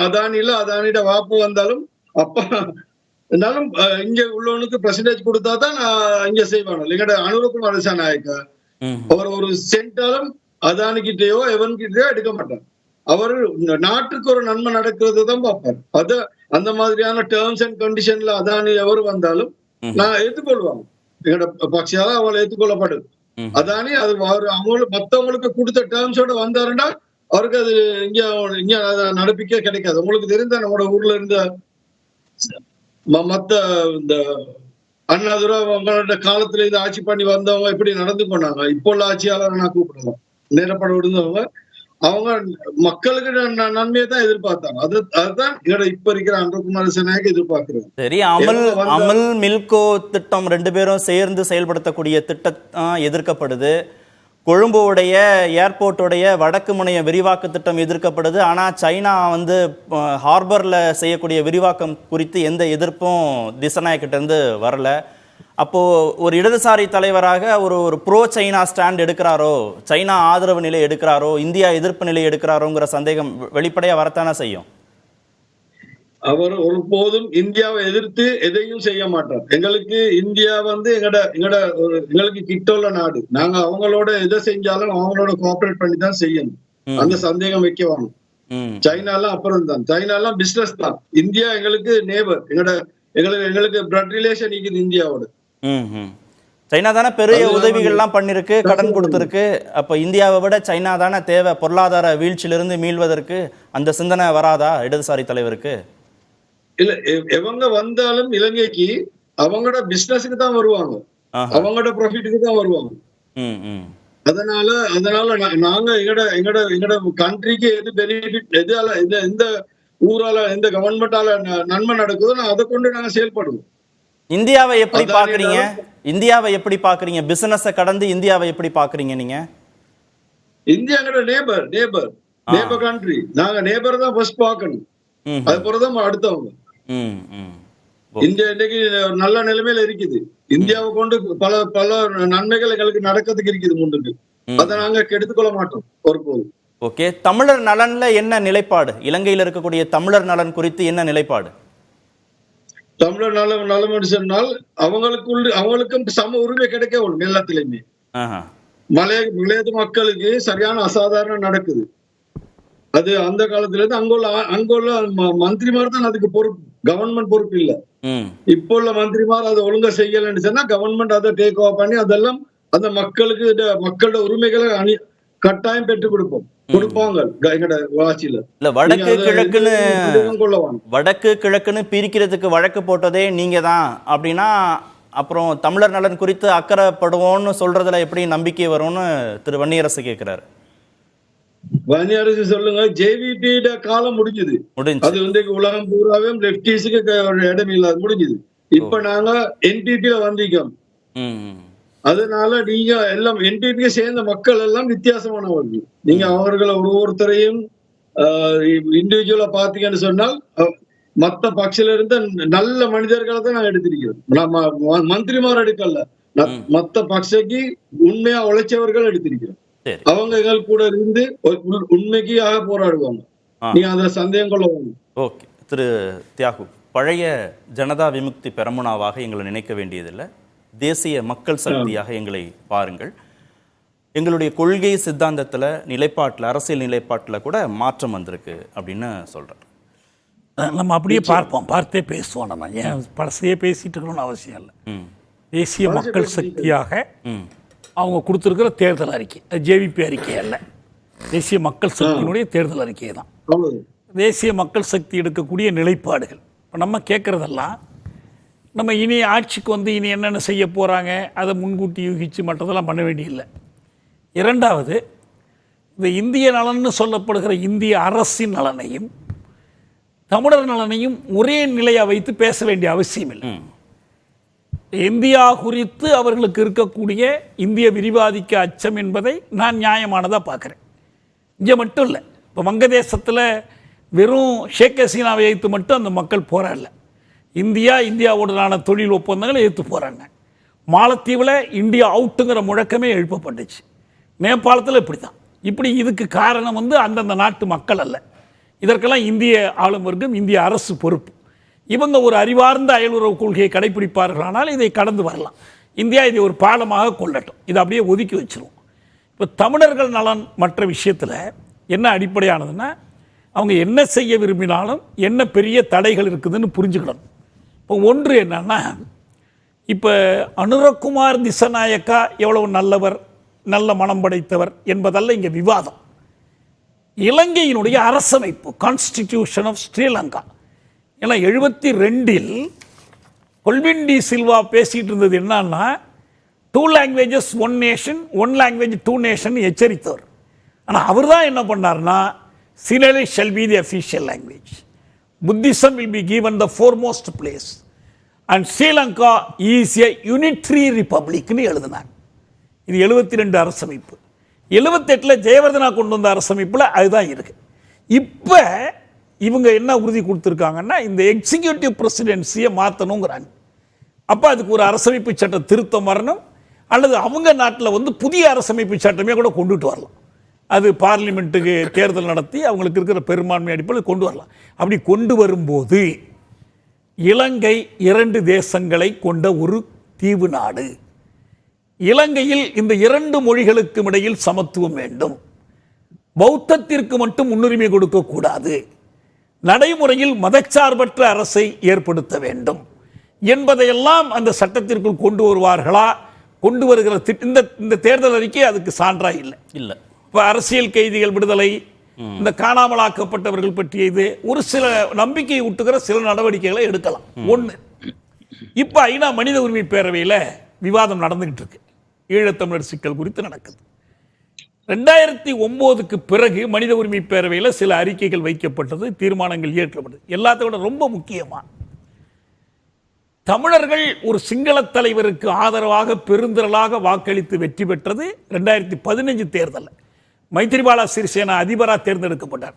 அதானிட வாப்பு வந்தாலும் அப்ப இருந்தாலும் இங்க உள்ளவனுக்கு பெர்சன்டேஜ் கொடுத்தா தான் இங்க செய்வாங்க. எங்கட அனுரகுமார திசாநாயக்கா அவர் ஒரு சென்டாலும் அதானிக்கிட்டயோ எவன்கிட்டயோ எடுக்க மாட்டார். அவர் நாட்டுக்கு ஒரு நன்மை நடக்கிறது தான் பார்ப்பார். அந்த மாதிரியான டேர்ம்ஸ் அண்ட் கண்டிஷன்ல அதானி எவர் வந்தாலும் நான் ஏற்றுக்கொள்வாங்க. எங்கட பட்சியால அவளை ஏற்றுக்கொள்ளப்படுது. அதானி அது அவங்களுக்கு மத்தவங்களுக்கு கொடுத்த டேர்ம்ஸோட வந்தாருன்னா அவருக்கு அது இங்க நடப்பிக்க கிடைக்காது. உங்களுக்கு தெரிந்த நம்மளோட ஊர்ல இருந்த மத்த இந்த அண்ணாதுரை அவங்களோட காலத்துல இது ஆட்சி பண்ணி வந்தவங்க எப்படி நடந்து கொண்டாங்க, இப்போ உள்ள ஆட்சியாளர் நான் கூப்பிடலாம், நேரப்பட விடுந்தவங்க அவங்க மக்களுக்கு நன்மையை தான் எதிர்பார்த்தாங்க. அதுதான் இப்ப இருக்கிற அனுரகுமார திசாநாயக்க எதிர்பார்க்கிறது. சரி, அமல் மில்கோ திட்டம் 2 பேரும் சேர்ந்து செயல்படுத்தக்கூடிய திட்டம் எதிர்க்கப்படுது. கொழும்புடைய ஏர்போர்ட்டுடைய வடக்கு முனைய விரிவாக்க திட்டம் எதிர்க்கப்படுது. ஆனால் சைனா வந்து ஹார்பரில் செய்யக்கூடிய விரிவாக்கம் குறித்து எந்த எதிர்ப்பும் திசாநாயக்கிட்ட இருந்து வரல. அப்போது ஒரு இடதுசாரி தலைவராக ஒரு ப்ரோ சைனா ஸ்டாண்ட் எடுக்கிறாரோ, சைனா ஆதரவு நிலை எடுக்கிறாரோ, இந்தியா எதிர்ப்பு நிலை எடுக்கிறாரோங்கிற சந்தேகம் வெளிப்படையாக வரத்தானே செய்யும். அவர் ஒருபோதும் இந்தியாவை எதிர்த்து எதையும் செய்ய மாட்டார். எங்களுக்கு இந்தியா வந்து எங்களுக்கு கிட்ட உள்ள நாடு. நாங்க அவங்களோட எதை செஞ்சாலும் அவங்களோட கோஆபரேட் பண்ணி தான் செய்யணும். அந்த சந்தேகம் வைக்க வேணும். சைனா எல்லாம் அப்புறம் தான், சைனா எல்லாம் பிசினஸ் தான். இந்தியா எங்களுக்கு நேபர், எங்களுக்கு பிளட் ரிலேஷன் இருக்குது இந்தியாவோட. சைனா தானே பெரிய உதவிகள்லாம் பண்ணிருக்கு, கடன் கொடுத்துருக்கு. அப்போ இந்தியாவை விட சைனா தானே தேவை பொருளாதார வீழ்ச்சியிலிருந்து மீள்வதற்கு. அந்த சிந்தனை வராதா இடதுசாரி தலைவருக்கு? இல்ல, எவங்க வந்தாலும் இலங்கைக்கு அவங்களோட பிசினஸுக்கு தான் வருவாங்க, அவங்களோட ப்ராஃபிட்டுக்கு தான் வருவாங்க. அதனால நாங்க எங்கட கண்ட்ரிக்கு எது பெனிஃபிட், எந்த ஊரால எந்த கவர்மெண்டால நன்மை நடக்குதோ அதை கொண்டு நாங்க செயல்படுவோம். இந்தியாவை எப்படி பாக்குறீங்க? இந்தியாவை எப்படி பாக்குறீங்க? பிசினஸை கடந்து இந்தியாவை எப்படி பாக்குறீங்க நீங்க? India neighbour country. நாங்க நேபர் தான் ஃபர்ஸ்ட் பார்க்கணும், அது பிறகுதான் அடுத்தவங்க. இந்தியா இன்னைக்கு நல்ல நிலைமையில இருக்குது. இந்தியாவை கொண்டு பல நன்மைகள் எங்களுக்கு நடக்கிறதுக்கு இருக்குது முன்னுக்கு. அதை நாங்க கெடுத்துக்கொள்ள மாட்டோம் ஒருபோது. ஓகே, தமிழர் நலன்ல என்ன நிலைப்பாடு? இலங்கையில் இருக்கக்கூடிய தமிழர் நலன் குறித்து என்ன நிலைப்பாடு? தமிழர் நலம் சொன்னால் அவங்களுக்கும் சம உரிமை கிடைக்க வேணும் எல்லாத்திலையுமே. மலையக மக்களுக்கு சரியான அசாதாரணம் நடக்குது. அது அந்த காலத்துல இருந்து அங்குள்ள மந்திரிமார் தான் அதுக்கு பொறுப்பு, கவர்மெண்ட் பொறுப்பு இல்ல. இப்போ உள்ள மந்திரிமார் அதை ஒழுங்கா செய்யலன்னு சொன்னா கவர்மெண்ட் அதை டேக் ஓவர் பண்ணி அதெல்லாம் அந்த மக்களோட உரிமைகளை கட்டாயம் பெற்றுக் கொடுப்பாங்க எங்கட ஆட்சியில. இல்ல, வடக்கு கிழக்குன்னு பிரிக்கிறதுக்கு வழக்கு போட்டதே நீங்க தான் அப்படின்னா அப்புறம் தமிழர் நலன் குறித்து அக்கறைப்படுவோம்னு சொல்றதுல எப்படி நம்பிக்கை வரும்னு திரு வன்னியரசு கேட்கிறாரு. வன்னியரசு சொல்லுங்க, ஜேவிபி காலம் முடிஞ்சது. அது வந்து உலகம் பூராவே லெப்டிஸ்க்கு இடம் இல்லாத முடிஞ்சது. இப்ப நாங்க என்பிபில வந்திருக்கோம். அதனால நீங்க எல்லாம் என்பிபிக்கு சேர்ந்த மக்கள் எல்லாம் வித்தியாசமானவர்கள். நீங்க அவர்களை ஒவ்வொருத்தரையும் இண்டிவிஜுவலா பாத்தீங்கன்னு சொன்னால் மத்த பட்சில இருந்த நல்ல மனிதர்களை தான் நாங்க எடுத்திருக்கிறோம். மந்திரிமார் எடுக்கல, மத்த பட்சக்கு உண்மையா உழைச்சவர்கள் எடுத்திருக்கிறோம். அவங்க எங்கள் கூட இருந்து உண்மைக்காக போராடுவாங்க. நீங்க அதுல சந்தேகம் கொள்ள வேணும். ஓகே திரு தியாகு, பழைய ஜனதா விமுக்தி பெரமுனாவாக எங்களை நினைக்க வேண்டியதில்லை, தேசிய மக்கள் சக்தியாக எங்களை பாருங்கள். எங்களுடைய கொள்கை சித்தாந்தத்தில் நிலைப்பாட்டில், அரசியல் நிலைப்பாட்டில் கூட மாற்றம் வந்திருக்கு அப்படின்னு சொல்கிறேன். நம்ம அப்படியே பார்த்தே பேசுவோம். நம்ம ஏன் பழசையே பேசிட்டு இருக்கணும்னு அவசியம் இல்லை. தேசிய மக்கள் சக்தியாக அவங்க கொடுத்துருக்கிற தேர்தல் அறிக்கை, ஜேவிபி அறிக்கை அல்ல, தேசிய மக்கள் சக்தியினுடைய தேர்தல் அறிக்கை தான். தேசிய மக்கள் சக்தி எடுக்கக்கூடிய நிலைப்பாடுகள். இப்போ நம்ம கேட்குறதெல்லாம் நம்ம இனி ஆட்சிக்கு வந்து இனி என்னென்ன செய்ய போகிறாங்க அதை முன்கூட்டி யூகிச்சு மற்றதெல்லாம் பண்ண வேண்டியதில்லை. இரண்டாவது, இந்த இந்திய நலன்னு சொல்லப்படுகிற இந்திய அரசின் நலனையும் தமிழர் நலனையும் ஒரே நிலையாக வைத்து பேச வேண்டிய அவசியம் இல்லை. இந்தியா குறித்து அவர்களுக்கு இருக்கக்கூடிய இந்திய விரிவாதிக்க அச்சம் என்பதை நான் நியாயமானதாக பார்க்குறேன். இங்கே மட்டும் இல்லை, இப்போ வங்கதேசத்தில் வெறும் ஷேக் ஹசீனாவை எதிர்த்து மட்டும் அந்த மக்கள் போராடல. இந்தியாவுடனான தொழில் ஒப்பந்தங்களை எதிர்த்து போகிறாங்க. மாலத்தீவில் இந்தியா அவுட்டுங்கிற முழக்கமே எழுப்பப்பட்டுச்சு. நேபாளத்தில் இப்படி தான். இதுக்கு காரணம் வந்து அந்தந்த நாட்டு மக்கள் அல்ல. இதற்கெல்லாம் இந்திய ஆளும் வர்க்கம், இந்திய அரசு பொறுப்பு. இவங்க ஒரு அறிவார்ந்த அயலுறவு கொள்கையை கடைபிடிப்பார்களானால் இதை கடந்து வரலாம். இந்தியா இதை ஒரு பாலமாக கொள்ளட்டும், இதை அப்படியே ஒதுக்கி வச்சிருவோம். இப்போ தமிழர்கள் நலன் மற்ற விஷயத்தில் என்ன அடிப்படையானதுன்னா, அவங்க என்ன செய்ய விரும்பினாலும் என்ன பெரிய தடைகள் இருக்குதுன்னு புரிஞ்சுக்கணும். இப்போ ஒன்று என்னன்னா, இப்போ அனுரகுமார் திசாநாயக்கா எவ்வளவு நல்லவர், நல்ல மனம் படைத்தவர் என்பதல்ல இங்கே விவாதம். இலங்கையினுடைய அரசமைப்பு, கான்ஸ்டிடியூஷன் ஆஃப் ஸ்ரீலங்கா, ஏன்னா 72 கொல்வின் டி சில்வா பேசிட்டு இருந்தது என்னன்னா 2 languages 1 nation 1 language 2 nation எச்சரித்தவர். ஆனால் அவர் தான் என்ன பண்ணார்னா Sinhalese shall be the official language. Buddhism will be given the foremost place. And Sri Lanka is a unitary republic னு எழுதினார். இது 72 அரசமைப்பு. 78 ஜெயவர்தனா கொண்டு வந்த அரசமைப்பில் அதுதான் இருக்கு. இப்போ இவங்க என்ன உறுதி கொடுத்துருக்காங்கன்னா இந்த எக்ஸிக்யூட்டிவ் பிரசிடென்சியை மாற்றணுங்கிறாங்க. அப்போ அதுக்கு ஒரு அரசமைப்பு சட்ட திருத்தம் வரணும், அல்லது அவங்க நாட்டில் வந்து புதிய அரசமைப்பு சட்டமே கூட கொண்டுட்டு வரலாம். அது பார்லிமெண்ட்டுக்கு தேர்தல் நடத்தி அவங்களுக்கு இருக்கிற பெரும்பான்மை அடிப்படையில் கொண்டு வரலாம். அப்படி கொண்டு வரும்போது இலங்கை 2 தேசங்களை கொண்ட ஒரு தீவு நாடு. இலங்கையில் இந்த 2 மொழிகளுக்கும் இடையில் சமத்துவம் வேண்டும். பௌத்தத்திற்கு மட்டும் முன்னுரிமை கொடுக்கக்கூடாது. நடைமுறையில் மதச்சார்பற்ற அரசை ஏற்படுத்த வேண்டும் என்பதையெல்லாம் அந்த சட்டத்திற்குள் கொண்டு வருவார்களா? கொண்டு வருகிற இந்த தேர்தல் அறிக்கை அதுக்கு சான்றா இல்லை. இப்போ அரசியல் கைதிகள் விடுதலை, இந்த காணாமலாக்கப்பட்டவர்கள் பற்றிய இது ஒரு சில நம்பிக்கையை ஊட்டுகிற சில நடவடிக்கைகளை எடுக்கலாம். ஒன்று, இப்போ ஐநா மனித உரிமை பேரவையில் விவாதம் நடந்துகிட்டு இருக்கு. ஈழத்தமிழர் சிக்கல் குறித்து நடக்குது. 2009க்கு பிறகு மனித உரிமை பேரவையில் சில அறிக்கைகள் வைக்கப்பட்டது, தீர்மானங்கள் இயற்றப்பட்டது. எல்லாத்தை விட ரொம்ப முக்கியமாக தமிழர்கள் ஒரு சிங்கள தலைவருக்கு ஆதரவாக பெருந்திரளாக வாக்களித்து வெற்றி பெற்றது 2015 தேர்தலில். மைத்ரிபால சிறிசேனா அதிபராக தேர்ந்தெடுக்கப்பட்டார்.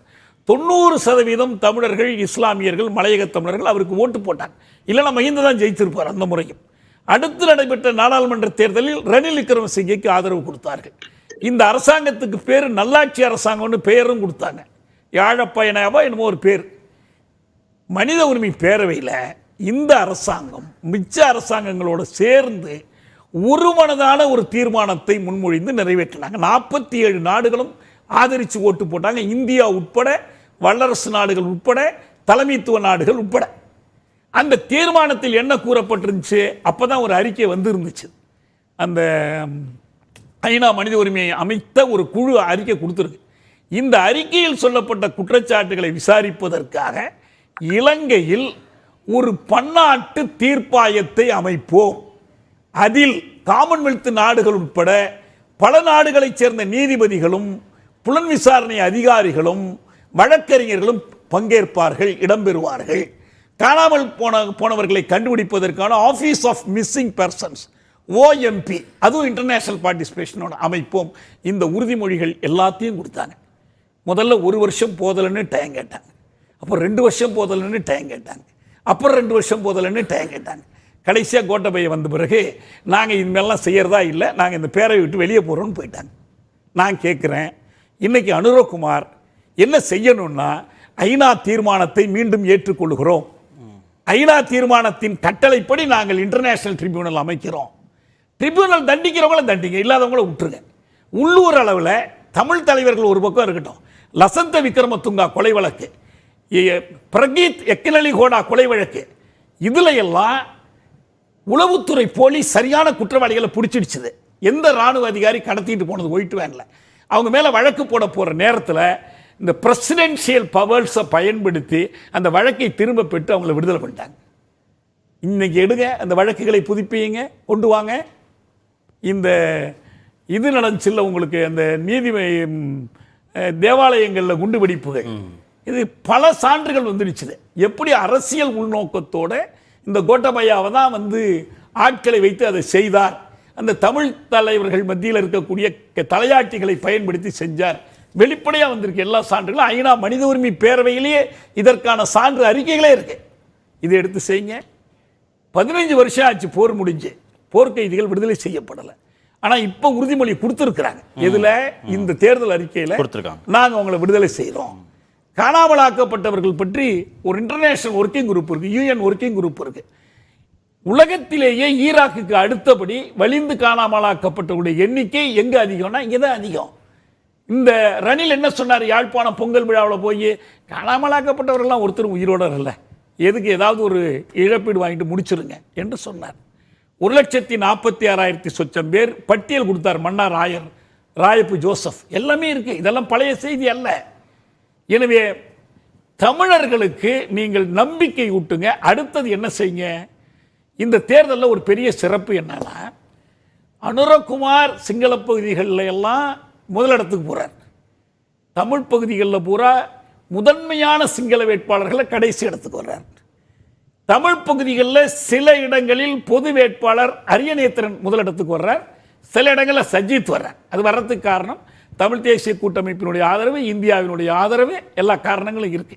90% தமிழர்கள், இஸ்லாமியர்கள், மலையக தமிழர்கள் அவருக்கு ஓட்டு போட்டாங்க. இல்லைன்னா மஹிந்த தான் ஜெயித்திருப்பார் அந்த முறையும். அடுத்து நடைபெற்ற நாடாளுமன்ற தேர்தலில் ரணில் விக்ரமசிங்கேக்கு ஆதரவு கொடுத்தார்கள். இந்த அரசாங்கத்துக்கு பேர் நல்லாட்சி அரசாங்கம்னு பெயரும் கொடுத்தாங்க. யாழப்பயனாவா என்னமோ ஒரு பேர். மனித உரிமை பேரவையில் இந்த அரசாங்கம் மிச்ச அரசாங்கங்களோடு சேர்ந்து ஒருமனதான ஒரு தீர்மானத்தை முன்மொழிந்து நிறைவேற்றினாங்க. 47 நாடுகளும் ஆதரித்து ஓட்டு போட்டாங்க. இந்தியா உட்பட, வல்லரசு நாடுகள் உட்பட, தலைமைத்துவ நாடுகள் உட்பட. அந்த தீர்மானத்தில் என்ன கூறப்பட்டிருந்துச்சு? அப்போ தான் ஒரு அறிக்கை வந்து இருந்துச்சு. அந்த ஐநா மனித உரிமையை அமைத்த ஒரு குழு அறிக்கை கொடுத்துருக்கு. இந்த அறிக்கையில் சொல்லப்பட்ட குற்றச்சாட்டுகளை விசாரிப்பதற்காக இலங்கையில் ஒரு பன்னாட்டு தீர்ப்பாயத்தை அமைப்போம். அதில் காமன்வெல்த் நாடுகள் உட்பட பல நாடுகளைச் சேர்ந்த நீதிபதிகளும் புலன் விசாரணை அதிகாரிகளும் வழக்கறிஞர்களும் பங்கேற்பார்கள், இடம்பெறுவார்கள். காணாமல் போனவர்களை கண்டுபிடிப்பதற்கான office of missing persons OMP, அதுவும் இன்டர்நேஷனல் பார்ட்டிசிபேஷனோட அமைப்போம். இந்த உறுதிமொழிகள் எல்லாத்தையும் கொடுத்தாங்க. முதல்ல 1 வருஷம் போதலன்னு டைம் கேட்டாங்க. அப்புறம் 2 வருஷம் போதலன்னு டைம் கேட்டாங்க. அப்புறம் 2 வருஷம் போதலன்னு டைம் கேட்டாங்க. கடைசியாக கோட்டபய வந்த பிறகு நாங்கள் இனிமேலாம் செய்யறதா இல்லை, நாங்கள் இந்த பேரவை விட்டு வெளியே போகிறோன்னு போயிட்டாங்க. நான் கேட்குறேன், இன்னைக்கு அனுரகுமார் என்ன செய்யணும்னா ஐநா தீர்மானத்தை மீண்டும் ஏற்றுக்கொள்கிறோம். ஐநா தீர்மானத்தின் கட்டளைப்படி நாங்கள் இன்டர்நேஷனல் ட்ரிபியூனல் அமைக்கிறோம். ட்ரிபியூனல் தண்டிக்கிறவங்கள தண்டிங்க, இல்லாதவங்கள விட்டுருங்க. உள்ளூர் அளவில் தமிழ் தலைவர்கள் ஒரு பக்கம் இருக்கட்டும். லசந்த விக்ரமதுங்கா கொலை வழக்கு, பிரகீத் எக்கனலிகோடா கொலை வழக்கு, இதுல எல்லாம் உளவுத்துறை போலீஸ் சரியான குற்றவாளிகளை பிடிச்சிடுச்சுது. எந்த ராணுவ அதிகாரி கடத்திட்டு போனது ஒயிட் வேன்ல. அவங்க மேலே வழக்கு போட போகிற நேரத்தில் இந்த பிரசிடென்ஷியல் பவர்ஸை பயன்படுத்தி அந்த வழக்கை திரும்ப பெற்று அவங்கள விடுதலை பண்ணிட்டாங்க. இன்னைக்கு எடுங்க, அந்த வழக்குகளை புதுப்பியுங்க, கொண்டு வாங்க. இந்த இது நடந்துச்சுல்ல உங்களுக்கு, அந்த நீதி தேவாலயங்களில் குண்டு வெடிப்புகள், இது பல சான்றுகள் வந்துடுச்சுது. எப்படி அரசியல் உள்நோக்கத்தோட இந்த கோட்டபயாவை தான் வந்து ஆட்களை வைத்து அதை செய்தார். அந்த தமிழ் தலைவர்கள் மத்தியில் இருக்கக்கூடிய தலையாட்டிகளை பயன்படுத்தி செஞ்சார். வெளிப்படையாக வந்திருக்கு எல்லா சான்றுகளும். ஐநா மனித உரிமை பேரவையிலேயே இதற்கான சான்று அறிக்கைகளே இருக்கு. இதை எடுத்து செய்யுங்க. 15 வருஷம் ஆச்சு போர் முடிஞ்சு, போர்க்கைதிகள் விடுதலை செய்யப்படலை. ஆனால் இப்போ உறுதிமொழி கொடுத்துருக்குறாங்க. இதில் இந்த தேர்தல் அறிக்கையில் நாங்கள் அவங்களை விடுதலை செய்கிறோம். காணாமலாக்கப்பட்டவர்கள் பற்றி ஒரு இன்டர்நேஷனல் ஒர்க்கிங் குரூப் இருக்கு, UN ஒர்க்கிங் குரூப் இருக்கு. உலகத்திலேயே ஈராக்குக்கு அடுத்தபடி வலிந்து காணாமலாக்கப்பட்டவருடைய எண்ணிக்கை எங்க அதிகம்னா இங்கே தான் அதிகம். இந்த ரணில் என்ன சொன்னார்? யாழ்ப்பாணம் பொங்கல் விழாவில் போய் காணாமலாக்கப்பட்டவர்கள்லாம் ஒருத்தர் உயிரோட இல்லை, எதுக்கு ஏதாவது ஒரு இழப்பீடு வாங்கிட்டு முடிச்சிருங்க என்று சொன்னார். 1,46,000 சொச்சம் பேர் பட்டியல் கொடுத்தார். மன்னார் ராயர், ராயப்பு ஜோசப், எல்லாமே இருக்கு. இதெல்லாம் பழைய செய்தி அல்ல. எனவே தமிழர்களுக்கு நீங்கள் நம்பிக்கை ஊட்டுங்க. அடுத்தது என்ன செய்யுங்க? இந்த தேர்தலில் ஒரு பெரிய சிறப்பு என்னன்னா, அனுரகுமார் சிங்கள பகுதிகளில் எல்லாம் முதலிடத்துக்கு போகிறார். தமிழ் பகுதிகளில் பூரா முதன்மையான சிங்கள வேட்பாளர்களை கடைசி இடத்துக்கு வர்றார். தமிழ் பகுதிகளில் சில இடங்களில் பொது வேட்பாளர் அரியநேத்திரன் முதலிடத்துக்கு வர்றார், சில இடங்களில் சஜித் வர்றார். அது வர்றதுக்கு காரணம் தமிழ் தேசிய கூட்டமைப்பினுடைய ஆதரவு, இந்தியாவினுடைய ஆதரவு, எல்லா காரணங்களும் இருக்கு.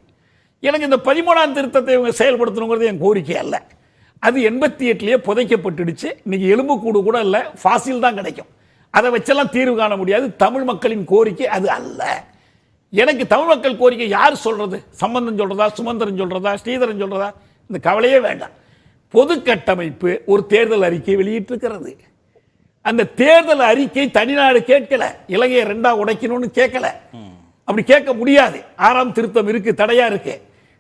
எனக்கு இந்த 13ஆம் திருத்தத்தை இவங்க செயல்படுத்தணுங்கிறது என் கோரிக்கை அல்ல. அது 88லேயே புதைக்கப்பட்டுடுச்சு. இன்னைக்கு எலும்புக்கூடு கூட இல்லை, ஃபாசில் தான் கிடைக்கும். அதை வச்செல்லாம் தீர்வு காண முடியாது. தமிழ் மக்களின் கோரிக்கை அது அல்ல. எனக்கு தமிழ் மக்கள் கோரிக்கை யார் சொல்றது? சம்பந்தன் சொல்றதா, சுமந்திரன் சொல்றதா, ஸ்ரீதரன் சொல்றதா? இந்த கவலையே வேண்டாம். பொது கட்டமைப்பு ஒரு தேர்தல் அறிக்கை வெளியிட்டிருக்கிறது. அந்த தேர்தல் அறிக்கை தனிநாடு கேட்கல, இலங்கையை 2ஆ உடைக்கணும்னு கேட்கல. அப்படி கேட்க முடியாது. 6ஆம் திருத்தம் இருக்கு, தடையா இருக்கு.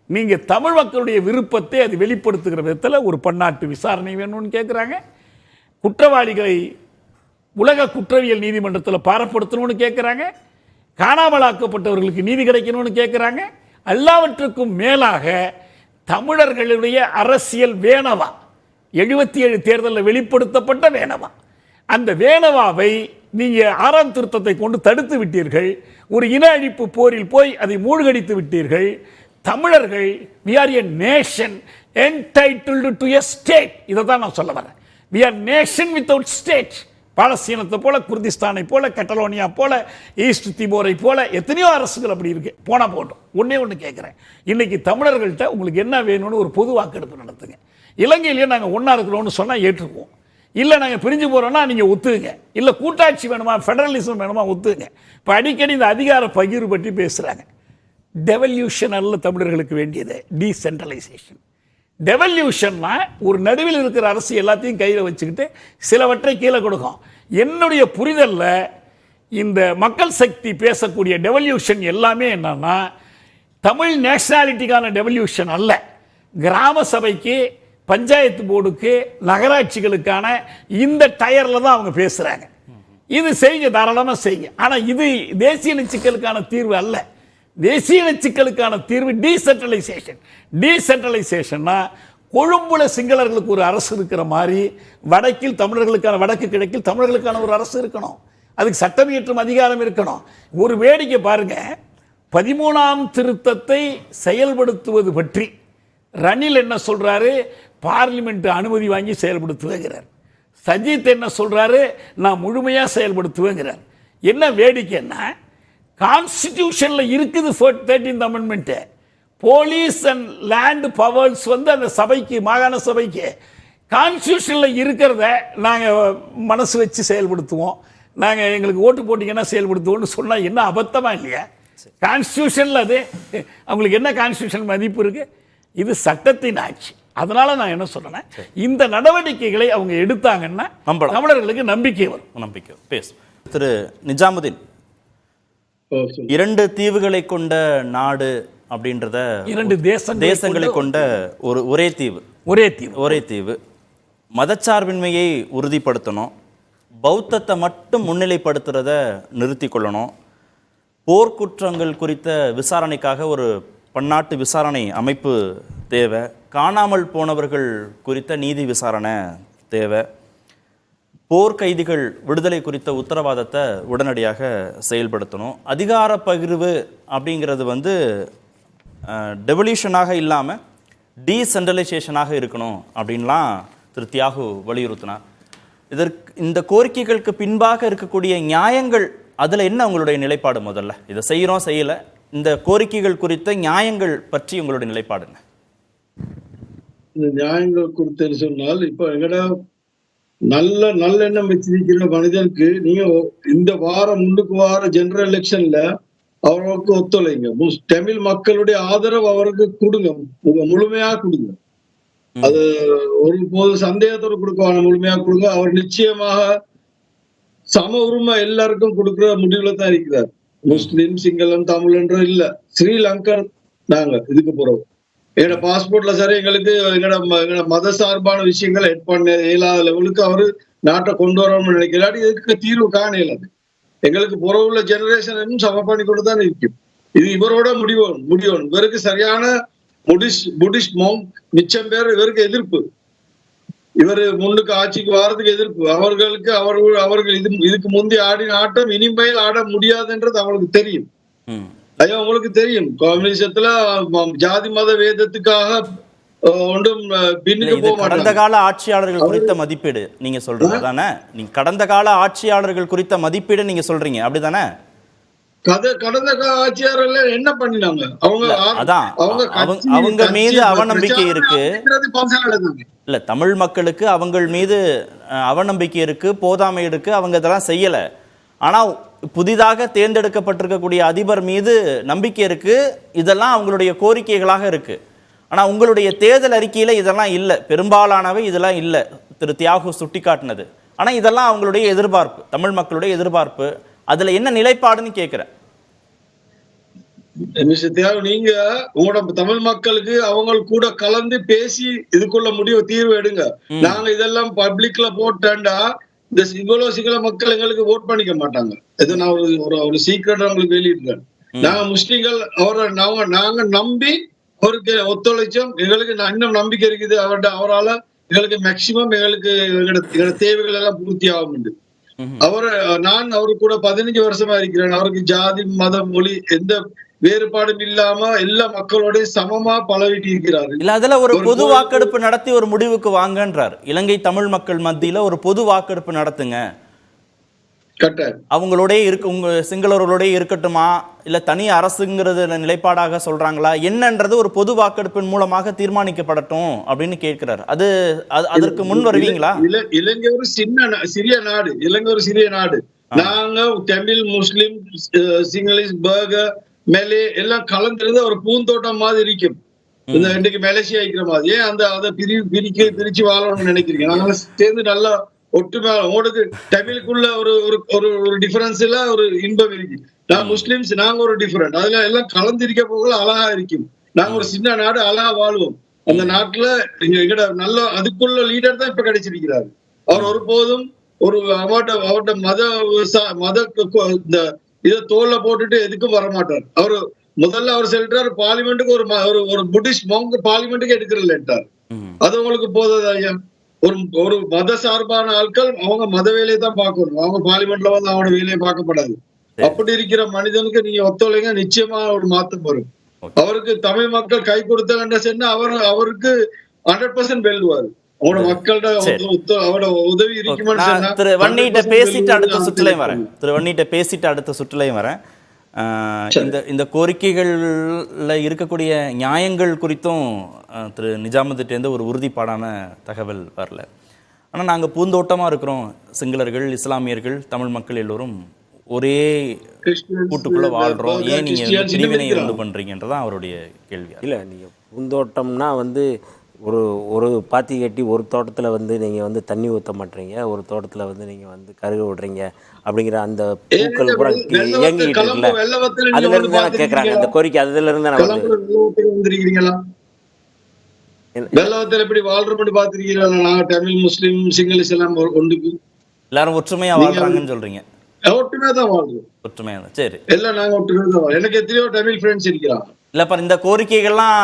நீங்க தமிழ் மக்களுடைய விருப்பத்தை அது வெளிப்படுத்துகிற விதத்தில் ஒரு பன்னாட்டு விசாரணை வேணும்னு கேட்குறாங்க. குற்றவாளிகளை உலக குற்றவியல் நீதிமன்றத்தில் பாரப்படுத்தணும்னு கேட்குறாங்க. காணாமலாக்கப்பட்டவர்களுக்கு நீதி கிடைக்கணும்னு கேட்குறாங்க. எல்லாவற்றுக்கும் மேலாக தமிழர்களுடைய அரசியல் வேணவா, 77 தேர்தலில் வெளிப்படுத்தப்பட்ட வேணவா, அந்த வேணவாவை நீங்க 6ஆம் திருத்தத்தை கொண்டு தடுத்து விட்டீர்கள். ஒரு இன அழிப்பு போரில் போய் அதை மூழ்கடித்து விட்டீர்கள். தமிழர்கள் we are a nation entitled to a state. இதை தான் நான் சொல்ல வரேன். we are nation without state. பாலஸ்தீனத்தை போல, குர்திஸ்தானை போல, கட்டலோனியா போல, ஈஸ்ட் திமோரை போல எத்தனையோ அரசுகள் அப்படி இருக்கு. போனா போட்டோம். ஒன்று கேட்குறேன், இன்னைக்கு தமிழர்கள்ட்ட உங்களுக்கு என்ன வேணும்னு ஒரு பொது வாக்கெடுப்பு நடத்துங்க. இலங்கையிலேயே நாங்கள் ஒன்றா இருக்கிறோம்னு சொன்னால் ஏற்றுக்குவோம். இல்லை நாங்கள் பிரிஞ்சு போகிறோன்னா நீங்கள் ஒத்துங்க. இல்லை கூட்டாட்சி வேணுமா, ஃபெடரலிசம் வேணுமா, ஒத்துங்க. இப்போ அடிக்கடி இந்த அதிகார பகிர்வு பற்றி பேசுகிறாங்க. டெவல்யூஷன் அல்ல தமிழர்களுக்கு வேண்டியது, டீசென்ட்ரலைசேஷன். டெவல்யூஷன்னா ஒரு நடுவில் இருக்கிற அரசு எல்லாத்தையும் கையில் வச்சுக்கிட்டு சிலவற்றை கீழே கொடுக்கும். என்னுடைய புரிதலில் இந்த மக்கள் சக்தி பேசக்கூடிய டெவல்யூஷன் எல்லாமே என்னன்னா தமிழ் நேஷனாலிட்டிக்கான டெவல்யூஷன் அல்ல. கிராம சபைக்கு, பஞ்சாயத்து போர்டுக்கு, நகராட்சிகளுக்கான இந்த டயரில் தான் அவங்க பேசுகிறாங்க. இது செய்யுங்க, தாராளமாக செய்யுங்க. ஆனால் இது தேசிய சிக்கலுக்கான தீர்வு அல்ல. தேசிய சிக்கலுக்கான தீர்வு டீசென்ட்ரலைசேஷன். டீசென்ட்ரலைசேஷன்னா கொழும்புல சிங்களர்களுக்கு ஒரு அரசு இருக்கிற மாதிரி வடக்கில் தமிழர்களுக்கான, வடக்கு கிழக்கில் தமிழர்களுக்கான ஒரு அரசு இருக்கணும். அதுக்கு சட்டம் இயற்றும் அதிகாரம் இருக்கணும். ஒரு வேடிக்கை பாருங்க, 13ஆம் திருத்தத்தை செயல்படுத்துவது பற்றி ரணில் என்ன சொல்றாரு? பார்லிமெண்ட் அனுமதி வாங்கி செயல்படுத்துவேங்கிறார். சஜித் என்ன சொல்றாரு? நான் முழுமையா செயல்படுத்துவேங்கிறார். என்ன வேடிக்கைன்னா, கான்ஸ்டிடியூஷன்ல இருக்குது 13th amendment. Police and land powers வந்து அந்த சபைக்கு, மாகாண சபைக்கு கான்ஸ்டிடியூஷன்ல இருக்கிறத நாங்கள் மனசு வச்சு செயல்படுத்துவோம், நாங்கள் எங்களுக்கு ஓட்டு போட்டிங்கன்னா செயல்படுத்துவோம்னு சொன்னால் என்ன அபத்தமா இல்லையா? கான்ஸ்டிடியூஷன்ல அது அவங்களுக்கு என்ன கான்ஸ்டிடியூஷன் மதிப்பு இருக்கு? இது சட்டத்தின் ஆட்சி. அதனால நான் என்ன சொல்றேன், இந்த நடவடிக்கைகளை அவங்க எடுத்தாங்கன்னா தமிழர்களுக்கு நம்பிக்கை வரும். நம்பிக்கை பேசு. திரு நிஜாமுதீன், 2 தீவுகளை கொண்ட நாடு அப்படின்றத, 2 தேசங்களை கொண்ட ஒரே தீவு, மதச்சார்பின்மையை உறுதிப்படுத்தணும், பௌத்தத்தை மட்டும் முன்னிலைப்படுத்துறத நிறுத்தி கொள்ளணும், போர்க்குற்றங்கள் குறித்த விசாரணைக்காக ஒரு பன்னாட்டு விசாரணை அமைப்பு தேவை, காணாமல் போனவர்கள் குறித்த நீதி விசாரணை தேவை, போர்க்கைதிகள் விடுதலை குறித்த உத்தரவாதத்தை உடனடியாக செயல்படுத்தணும், அதிகார பகிர்வு அப்படிங்கிறது வந்து டெவல்யூஷனாக இல்லாமல் டீசென்ட்ரலைசேஷனாக இருக்கணும் அப்படின்லாம் திரு தியாகு வலியுறுத்தினார். இந்த கோரிக்கைகளுக்கு பின்பாக இருக்கக்கூடிய நியாயங்கள், அதில் என்ன உங்களுடைய நிலைப்பாடு? முதல்ல இதை செய்கிறோம் செய்யலை, இந்த கோரிக்கைகள் குறித்த நியாயங்கள் பற்றி உங்களுடைய நிலைப்பாடு என்ன? இந்த நியாயங்கள் குறித்து சொன்னால், இப்ப எங்கட நல்லெண்ணம் வச்சிருக்கிற மனிதனுக்கு நீங்க இந்த வாரம் முன்னுக்கு வார ஜெனரல் எலெக்ஷன்ல அவருக்கு ஒத்துழைங்க. தமிழ் மக்களுடைய ஆதரவு அவருக்கு கொடுங்க, முழுமையா கொடுங்க. அது ஒரு போது சந்தேகத்தோடு கொடுக்க முழுமையா கொடுங்க. அவர் நிச்சயமாக சம உரிமை எல்லாருக்கும் கொடுக்கிற முடிவுல தான் இருக்கிறார். முஸ்லிம், சிங்களம், தமிழ் என்ற இல்ல, ஸ்ரீலங்கா நாங்க இதுக்கு போறோம். எங்களோட பாஸ்போர்ட்ல சரி எங்களுக்கு எங்களோட மத சார்பான விஷயங்களை ஹெட் பண்ண இயலாத லெவலுக்கு அவரு நாட்டை கொண்டு வரணும்னு நினைக்கிறாரு. இதுக்கு தீர்வு காண இயலாது. எங்களுக்கு புறவுள்ள ஜெனரேஷன் சம பண்ணி கொண்டு தான் இருக்கும். இது இவரோட முடியணும். இவருக்கு சரியான புடிஸ்ட் மோங்க் மிச்சம் பேர் இவருக்கு எதிர்ப்பு. இவர் முன்னுக்கு ஆட்சிக்கு வாரதுக்கு எதிர்ப்பு. அவர்களுக்கு அவர்கள் இதுக்கு முந்தைய ஆடின ஆட்டம் இனிமேல் ஆட முடியாதுன்றது அவங்களுக்கு தெரியும். ஐயா உங்களுக்கு தெரியும், கம்யூனிசத்துல ஜாதி மத வேதத்துக்காக ஒன்றும் பின்னுக்கு போக மாட்டாங்க. கடந்த கால ஆட்சியாளர்கள் குறித்த மதிப்பீடு நீங்க சொல்றது தானே? நீங்க கடந்த கால ஆட்சியாளர்கள் குறித்த மதிப்பீடு நீங்க சொல்றீங்க அப்படிதானே? கடந்த ஆட்சியாளர்கள் என்ன பண்ணினாங்க? அவங்க மீது அவநம்பிக்கை இருக்கு. இல்ல, தமிழ் மக்களுக்கு அவங்க மீது அவநம்பிக்கை இருக்கு, போதாமை இருக்கு, அவங்க இதெல்லாம் செய்யல. ஆனா புதிதாக தேர்ந்தெடுக்கப்பட்டிருக்கக்கூடிய அதிபர் மீது நம்பிக்கை இருக்கு, இதெல்லாம் அவங்களுடைய கோரிக்கைகளாக இருக்கு. ஆனா உங்களுடைய தேர்தல் அறிக்கையில இதெல்லாம் இல்லை, பெரும்பாலானவை இதெல்லாம் இல்லை. திரு தியாகு சுட்டிக்காட்டினது. ஆனா இதெல்லாம் அவங்களுடைய எதிர்பார்ப்பு, தமிழ் மக்களுடைய எதிர்பார்ப்பு. அதுல என்ன நிலைப்பாடுன்னு கேட்கிறேன். நீங்க உங்களோட தமிழ் மக்களுக்கு அவங்க கூட கலந்து பேசி இதுக்குள்ள முடிவு தீர்வு எடுங்க. நாங்க இதெல்லாம் பப்ளிக்ல போட்டேன்டா இந்த இவ்வளவு சிங்கள மக்கள் எங்களுக்கு ஓட் பண்ணிக்க மாட்டாங்க. இது நான் ஒரு சீக்கிரம் உங்களுக்கு வெளியிட்டேன். நாங்க முஸ்லிம்கள் நாங்க நம்பி அவருக்கு ஒத்துழைச்சோம். எங்களுக்கு இன்னும் நம்பிக்கை இருக்குது அவரால் எங்களுக்கு மேக்சிமம் எங்களோட தேவைகள் எல்லாம் பூர்த்தி ஆகும். நான் அவரு கூட 15 வருஷமா இருக்கிறேன். அவருக்கு ஜாதி மதம் மொழி எந்த வேறுபாடும் இல்லாம எல்லா மக்களோட சமமா பழகிட்டு இருக்கிறாரு. இல்ல, அதுல ஒரு பொது வாக்கெடுப்பு நடத்தி ஒரு முடிவுக்கு வாங்கன்றார். இலங்கை தமிழ் மக்கள் மத்தியில ஒரு பொது வாக்கெடுப்பு நடத்துங்க, அவங்களோட உங்க சிங்களவர்களோட இருக்கட்டுமா இல்ல தனி அரசுங்கிறது நிலைப்பாடாக சொல்றாங்களா என்னன்றது ஒரு பொது வாக்கெடுப்பின் மூலமாக தீர்மானிக்கப்படட்டும் அப்படின்னு கேட்கிறார். அதற்கு முன் வருவீங்களா? இலங்கை ஒரு சிறிய நாடு. இலங்கை ஒரு சிறிய நாடு. நாங்க தமிழ், முஸ்லிம், சிங்களீஸ், பர்கர், மேலே எல்லாம் கலந்துருந்து ஒரு பூந்தோட்டம் மாதிரி இருக்கும். இன்னைக்கு மலேசியா இருக்கிற மாதிரி. ஏன் அதை பிரிச்சு வாழணும்னு நினைக்கிறீங்க? நாங்க சேர்ந்து நல்லா ஒட்டுமே உங்களுக்கு தமிழுக்குள்ள ஒரு டிஃபரன்ஸ்ல ஒரு இன்பம் இருக்கு. நான் முஸ்லிம்ஸ், நாங்க ஒரு டிஃபரெண்ட். அதுல எல்லாம் கலந்திருக்க போக அழகா இருக்கும். நாங்க ஒரு சின்ன நாடு, அழகா வாழ்வோம். அந்த நாட்டுல எங்கட நல்ல அதுக்குள்ள லீடர் தான் இப்ப கிடைச்சிருக்கிறாரு. அவர் ஒருபோதும் அவரோட மத இந்த இதை தோல்ல போட்டுட்டு எதுக்கும் வரமாட்டார். முதல்ல அவர் சொல்லிட்டாரு பார்லிமெண்ட்டுக்கு ஒரு புத்திஸ்ட் மோங்க பார்லிமெண்ட்டுக்கு எடுக்கிறல்ல. அது உங்களுக்கு போதாது ஐயா? ஒரு மத சார்பான ஆட்கள் அவங்க மத வேலையை தான் பார்க்கணும். அவங்க பார்லிமெண்ட்ல வந்து அவனோட வேலையை பார்க்கப்படாது. அப்படி இருக்கிற மனிதனுக்கு நீங்க ஒத்துழைங்க, நிச்சயமா ஒரு மாற்றம் வரும். அவருக்கு தமிழ் மக்கள் கை கொடுத்தாங்கன்னு சொன்னா அவருக்கு 100% வெல்லுவாரு. அவனோட மக்களோட உதவி இருக்குமான்னு திரு வன்னிட்ட பேசிட்டு அடுத்த சுற்றுலையும் வரேன். இந்த கோரிக்கைகள்ல இருக்கக்கூடிய நியாயங்கள் குறித்தும் திரு நிஜாமுதீன்கிட்ட ஒரு உறுதிப்பாடான தகவல் வரல. ஆனால் நாங்கள் பூந்தோட்டமாக இருக்கிறோம், சிங்களர்கள், இஸ்லாமியர்கள், தமிழ் மக்கள் எல்லோரும் ஒரே கூட்டுக்குள்ள வாழ்றோம், ஏன் நீங்க பிரிவினை இருந்து பண்றீங்கன்றதான் அவருடைய கேள்வி. இல்லை, நீங்கள் பூந்தோட்டம்னா ஒரு பாத்தி கட்டி ஒரு தோட்டத்தில் நீங்கள் தண்ணி ஊற்ற மாட்டீங்க, ஒரு தோட்டத்தில் நீங்கள் கருக விடுறீங்க அப்படிங்கிற அந்த பூக்கள் பூரா இயங்கிட்டு இருக்குல்ல, அதுல இருந்து தான் கேட்குறாங்க அந்த கோரிக்கை. அதுல இருந்து வெள்ளவத்தில் எப்படி வாழ்றபடி பாத்திருக்கீங்களா? நாங்க தமிழ், முஸ்லிம், சிங்களீஸ் எல்லாம் ஒன்றுக்கு எல்லாரும் ஒற்றுமையா வாழ்றாங்கன்னு சொல்றீங்க. ஒற்றுமையா தான் வாழ்றோம். ஒற்றுமையா தான். சரி, எல்லாம் நாங்க ஒற்றுமையா தான். எனக்கு எத்தனையோ தமிழ் ஃப்ரெண்ட்ஸ் இருக்கிறாங்க. இல்லப்பா, இந்த கோரிக்கைகள்லாம்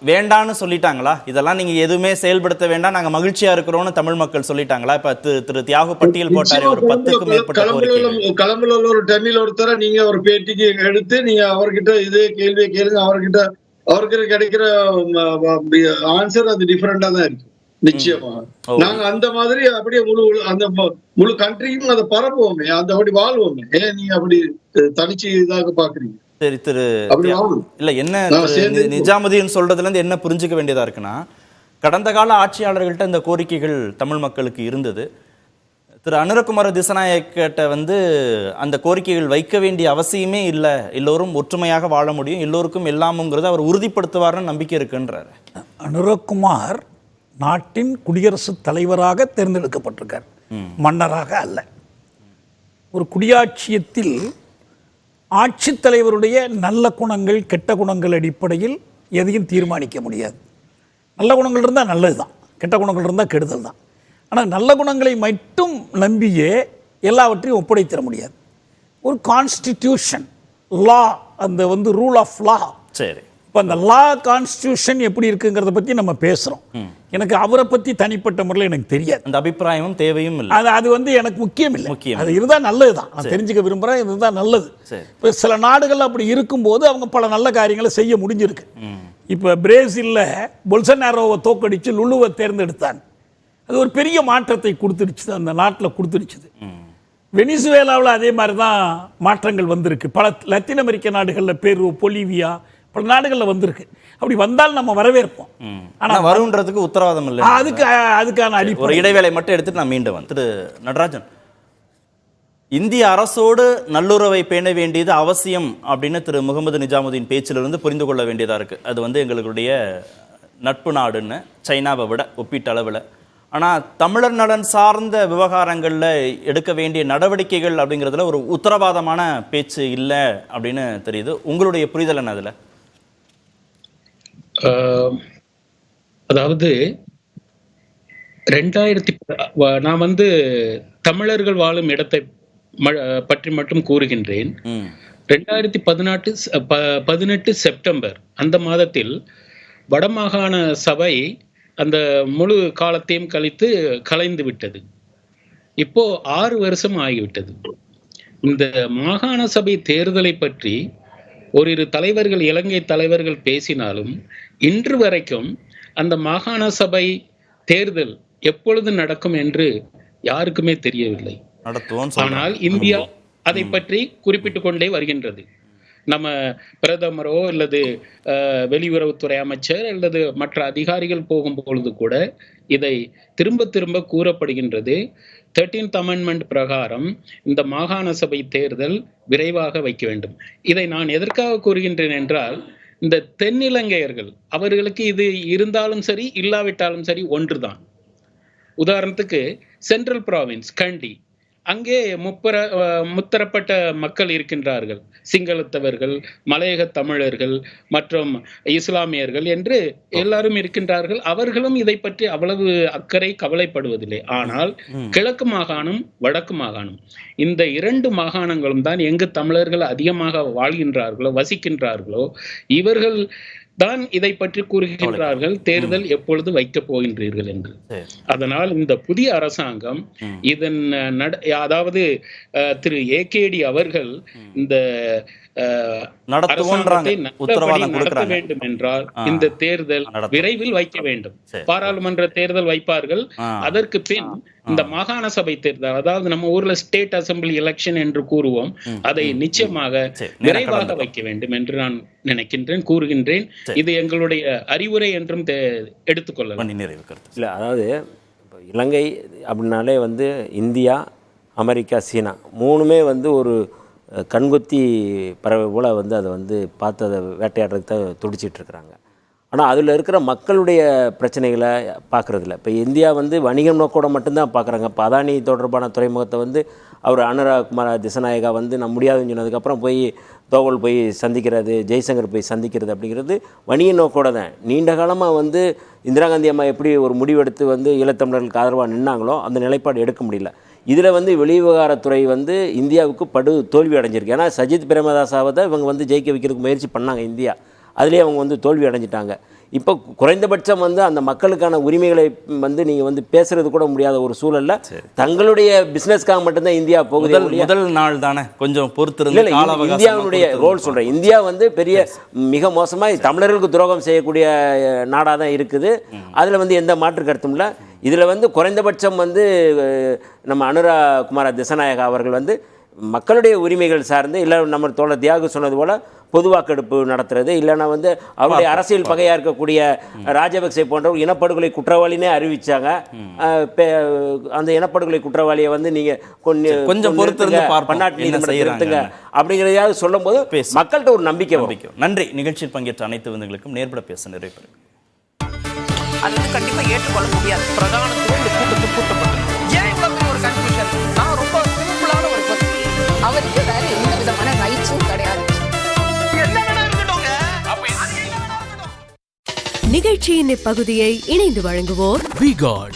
வேண்டான்னு சொல்லிட்டாங்களா? இதெல்லாம் நீங்க எதுவுமே செயல்படுத்த வேண்டாம், நாங்க மகிழ்ச்சியா இருக்கிறோம்னு தமிழ் மக்கள் சொல்லிட்டாங்களா? இப்ப திரு தியாகு பட்டியல் போட்டாரு, ஒரு 10க்கும் மேற்பட்ட கோரிக்கைகள். களம்புல ஒரு தமிழ் ஒருத்தர நீங்க ஒரு பேட்டிக்கு எடுத்து நீங்க அவர்கிட்ட இதே கேள்வியை கேளுங்க, அவருக்கு கிடைக்கிற ஆன்சர் அது டிஃபரெண்டா தான் இருக்கு. நிச்சயமா நாங்க அந்த மாதிரி அப்படியே முழு கண்ட்ரிக்கும் அதை பரப்புவோமே, அந்த அப்படி வாழ்வோமே. ஏன் நீங்க அப்படி தனிச்சு இதாக பாக்குறீங்க? சரி, இல்ல என்ன நிஜாமுதீன் சொல்றதுல இருந்து என்ன புரிஞ்சுக்க வேண்டியதா இருக்குன்னா, கடந்த கால ஆட்சியாளர்கள்ட்ட இந்த கோரிக்கைகள் தமிழ் மக்களுக்கு இருந்தது. திரு அனுரகுமார திசாநாயக்கிட்ட அந்த கோரிக்கைகள் வைக்க வேண்டிய அவசியமே இல்லை, எல்லோரும் ஒற்றுமையாக வாழ முடியும், எல்லோருக்கும் எல்லாமுங்கிறத அவர் உறுதிப்படுத்துவார்னு நம்பிக்கை இருக்குன்றார். அனுரகுமார் நாட்டின் குடியரசுத் தலைவராக தேர்ந்தெடுக்கப்பட்டிருக்கார், மன்னராக அல்ல. ஒரு குடியாட்சியத்தில் ஆட்சித்தலைவருடைய நல்ல குணங்கள் கெட்ட குணங்கள் அடிப்படையில் எதையும் தீர்மானிக்க முடியாது. நல்ல குணங்கள் இருந்தால் நல்லது தான், கெட்ட குணங்கள் இருந்தால் கெடுதல் தான். ஆனால் நல்ல குணங்களை மட்டும் நம்பியே எல்லாவற்றையும் ஒப்படைத்திட முடியாது. ஒரு கான்ஸ்டிடியூஷன், லா, அந்த ரூல் ஆஃப் லா, சரி, இப்போ அந்த லா கான்ஸ்டியூஷன் எப்படி இருக்குங்கிறத பற்றி நம்ம பேசுகிறோம். எனக்கு அவரை பற்றி தனிப்பட்ட முறையில் எனக்கு தெரியாது. அந்த அபிப்பிராயமும் தேவையும் இல்லை. அது வந்து எனக்கு முக்கியம் இல்லை. அது இருந்தால் நல்லது தான். நான் தெரிஞ்சுக்க விரும்புகிறேன். இது இருந்தால் நல்லது. இப்போ சில நாடுகள் அப்படி இருக்கும்போது அவங்க பல நல்ல காரியங்களை செய்ய முடிஞ்சிருக்கு. இப்போ பிரேசிலில் பொல்சனாரோவை தோக்கடித்து லுலுவை தேர்ந்தெடுத்தான். அது ஒரு பெரிய மாற்றத்தை கொடுத்துருச்சு, அந்த நாட்டில் கொடுத்துருச்சு. வெனிசுவேலாவில் அதே மாதிரி தான் மாற்றங்கள் வந்திருக்கு. பல லத்தீன் அமெரிக்க நாடுகளில் பெரு, பொலிவியா, பல நாடுகளில் வந்திருக்கு. அப்படி வந்தால் நம்ம வரவேற்போம். ஆனால் வருன்றதுக்கு உத்தரவாதம் இல்லை. அதுக்கான அடிப்படை ஒரு இடைவேளை மட்டும் எடுத்துட்டு நான் மீண்டும் வந்து திரு நடராஜன், இந்திய அரசோடு நல்லுறவை பேண வேண்டியது அவசியம் அப்படின்னு திரு முகமது நிஜாமுதீன் பேச்சிலிருந்து புரிந்து கொள்ள வேண்டியதாக இருக்குது. அது வந்து எங்களுடைய நட்பு நாடுன்னு சைனாவை விட ஒப்பீட்டு அளவில். ஆனால் தமிழர் நலன் சார்ந்த விவகாரங்களில் எடுக்க வேண்டிய நடவடிக்கைகள் அப்படிங்கிறதுல ஒரு உத்தரவாதமான பேச்சு இல்லை அப்படின்னு தெரியுது. உங்களுடைய புரிதல் என்ன அதில்? அதாவது 2000 நான் வந்து தமிழர்கள் வாழும் இடத்தை பற்றி மட்டும் கூறுகின்றேன். 2018 செப்டம்பர் அந்த மாதத்தில் வடமாகாண சபை அந்த முழு காலத்தையும் கலைந்து விட்டது. இப்போ 6 வருஷம் ஆகிவிட்டது. இந்த மாகாண சபை தேர்தலை பற்றி ஓரிரு தலைவர்கள், இலங்கை தலைவர்கள் பேசினாலும் இன்று வரைக்கும் அந்த மாகாண சபை தேர்தல் எப்பொழுது நடக்கும் என்று யாருக்குமே தெரியவில்லை. ஆனால் இந்தியா அதை பற்றி குறிப்பிட்டுக் கொண்டே வருகின்றது. நம்ம பிரதமரோ அல்லது வெளியுறவுத்துறை அமைச்சர் அல்லது மற்ற அதிகாரிகள் போகும்பொழுது கூட இதை திரும்ப திரும்ப கூறப்படுகின்றது. 13th அமெண்ட்மெண்ட் பிரகாரம் இந்த மாகாண சபை தேர்தல் விரைவாக வைக்க வேண்டும். இதை நான் எதற்காக கூறுகின்றேன் என்றால், இந்த தென்னிலங்கையர்கள் அவர்களுக்கு இது இருந்தாலும் சரி இல்லாவிட்டாலும் சரி ஒன்றுதான். உதாரணத்துக்கு சென்ட்ரல் ப்ராவின்ஸ் கண்டி, அங்கே முத்தரப்பட்ட மக்கள் இருக்கின்றார்கள். சிங்களத்தவர்கள், மலையக தமிழர்கள் மற்றும் இஸ்லாமியர்கள் என்று எல்லாரும் இருக்கின்றார்கள். அவர்களும் இதை பற்றி அவ்வளவு அக்கறை கவலைப்படுவதில்லை. ஆனால் கிழக்கு மாகாணம், வடக்கு மாகாணம், இந்த 2 மாகாணங்களும் தான் எங்கு தமிழர்கள் அதிகமாக வாழ்கின்றார்களோ, வசிக்கின்றார்களோ, இவர்கள் தான் இதை பற்றி கூறுகின்றார்கள் தேர்தல் எப்பொழுது வைக்கப் போகின்றீர்கள் என்று. அதனால் இந்த புதிய அரசாங்கம் இதன் அதாவது திரு ஏகேடி அவர்கள் இந்த நடத்த வேண்டும் என்றால் இந்த தேர்தல் விரைவில் வைக்க வேண்டும். பாராளுமன்ற தேர்தல் வைப்பார்கள். அதற்கு பின் இந்த மாகாண சபை தேர்தல், அதாவது நம்ம ஊர்ல ஸ்டேட் அசம்பிளி எலெக்ஷன் என்று கூறுவோம், அதை நிச்சயமாக விரைவாக வைக்க வேண்டும் என்று நான் நினைக்கின்றேன், கூறுகின்றேன். இது எங்களுடைய அறிவுரை என்றும் எடுத்துக்கொள்ளலாம். இல்லை, அதாவது இலங்கை அப்படின்னாலே வந்து இந்தியா, அமெரிக்கா, சீனா 3மே வந்து ஒரு கண்கொத்தி பறவை போல் வந்து அதை வந்து பார்த்து அதை வேட்டையாடுறதுக்கு தான் துடிச்சிட்ருக்குறாங்க. ஆனால் அதில் இருக்கிற மக்களுடைய பிரச்சனைகளை பார்க்குறதில்ல. இப்போ இந்தியா வந்து வணிகம் நோக்கோட மட்டும்தான் பார்க்குறாங்க. இப்போ அதானி தொடர்பான துறைமுகத்தை வந்து அவர் அனுராகுமார திசநாயகா வந்து நான் முடியாதுன்னு சொன்னதுக்கப்புறம் போய் தோவல் போய் சந்திக்கிறது, ஜெய்சங்கர் போய் சந்திக்கிறது அப்படிங்கிறது வணிக நோக்கோட தான். நீண்ட காலமாக வந்து இந்திரா காந்தி அம்மா எப்படி ஒரு முடிவெடுத்து வந்து ஈழத்தமிழர்களுக்கு ஆதரவாக நின்னாங்களோ அந்த நிலைப்பாடு எடுக்க முடியல. இதில் வந்து வெளிவிவகாரத்துறை வந்து இந்தியாவுக்கு படு தோல்வி அடைஞ்சிருக்கு. ஏன்னா சஜித் பிரேமதாசாவை தான் இவங்க வந்து ஜெயிக்க வைக்கிறதுக்கு முயற்சி பண்ணாங்க இந்தியா. அதுலேயே அவங்க வந்து தோல்வி அடைஞ்சிட்டாங்க. இப்போ குறைந்தபட்சம் வந்து அந்த மக்களுக்கான உரிமைகளை வந்து நீங்கள் வந்து பேசுறது கூட முடியாத ஒரு சூழலில் தங்களுடைய பிஸ்னஸ்க்காக மட்டும்தான் இந்தியா போகுது. முதல் நாள் தானே, கொஞ்சம் பொறுத்து. இந்தியாவுடைய ரோல் சொல்கிறேன். இந்தியா வந்து பெரிய மிக மோசமாக தமிழர்களுக்கு துரோகம் செய்யக்கூடிய நாடாக தான் இருக்குது. அதில் வந்து எந்த மாற்று கருத்தும் இல்லை. இதில் வந்து குறைந்தபட்சம் வந்து நம்ம அனுராகுமார திசநாயகா அவர்கள் வந்து மக்களுடைய உரிமைகள் சார்ந்து, இல்லை நம்ம தோழர் தியாகு சொன்னது போல் பொது வாக்கெடுப்பு நடத்துறது, இல்லைன்னா வந்து அவருடைய அரசியல் பகையாக இருக்கக்கூடிய ராஜபக்சே போன்றவர் இனப்படுகொலை குற்றவாளினே அறிவிச்சாங்க. அந்த இனப்படுகொலை குற்றவாளியை வந்து நீங்கள் கொஞ்சம் பொறுத்து பன்னாட்டு நீதிமன்றத்தில் நிறுத்துங்க அப்படிங்கிறதையாவது சொல்லும் போது மக்கள்கிட்ட ஒரு நம்பிக்கை வரும். நன்றி. நிகழ்ச்சியில் பங்கேற்ற அனைத்து விருந்துகளுக்கும் நேர்பட பேச நிறைவு. அது வந்து கண்டிப்பா ஏற்றுக்கொள்ள முடியாது. பிரதானத்துவம் இந்த கூட்டத்தில் கூட்டப்பட்டது. ஏன் இவ்வளவு ஒரு கன்ஃபியூஷன்? நான் ரொம்ப சிம்பிளான ஒரு பர்சன். அவருக்கு வேற எந்த விதமான ரைட்ஸும் கிடையாது. நிகழ்ச்சியின் இப்பகுதியை இணைந்து வழங்குவோர் V-Guard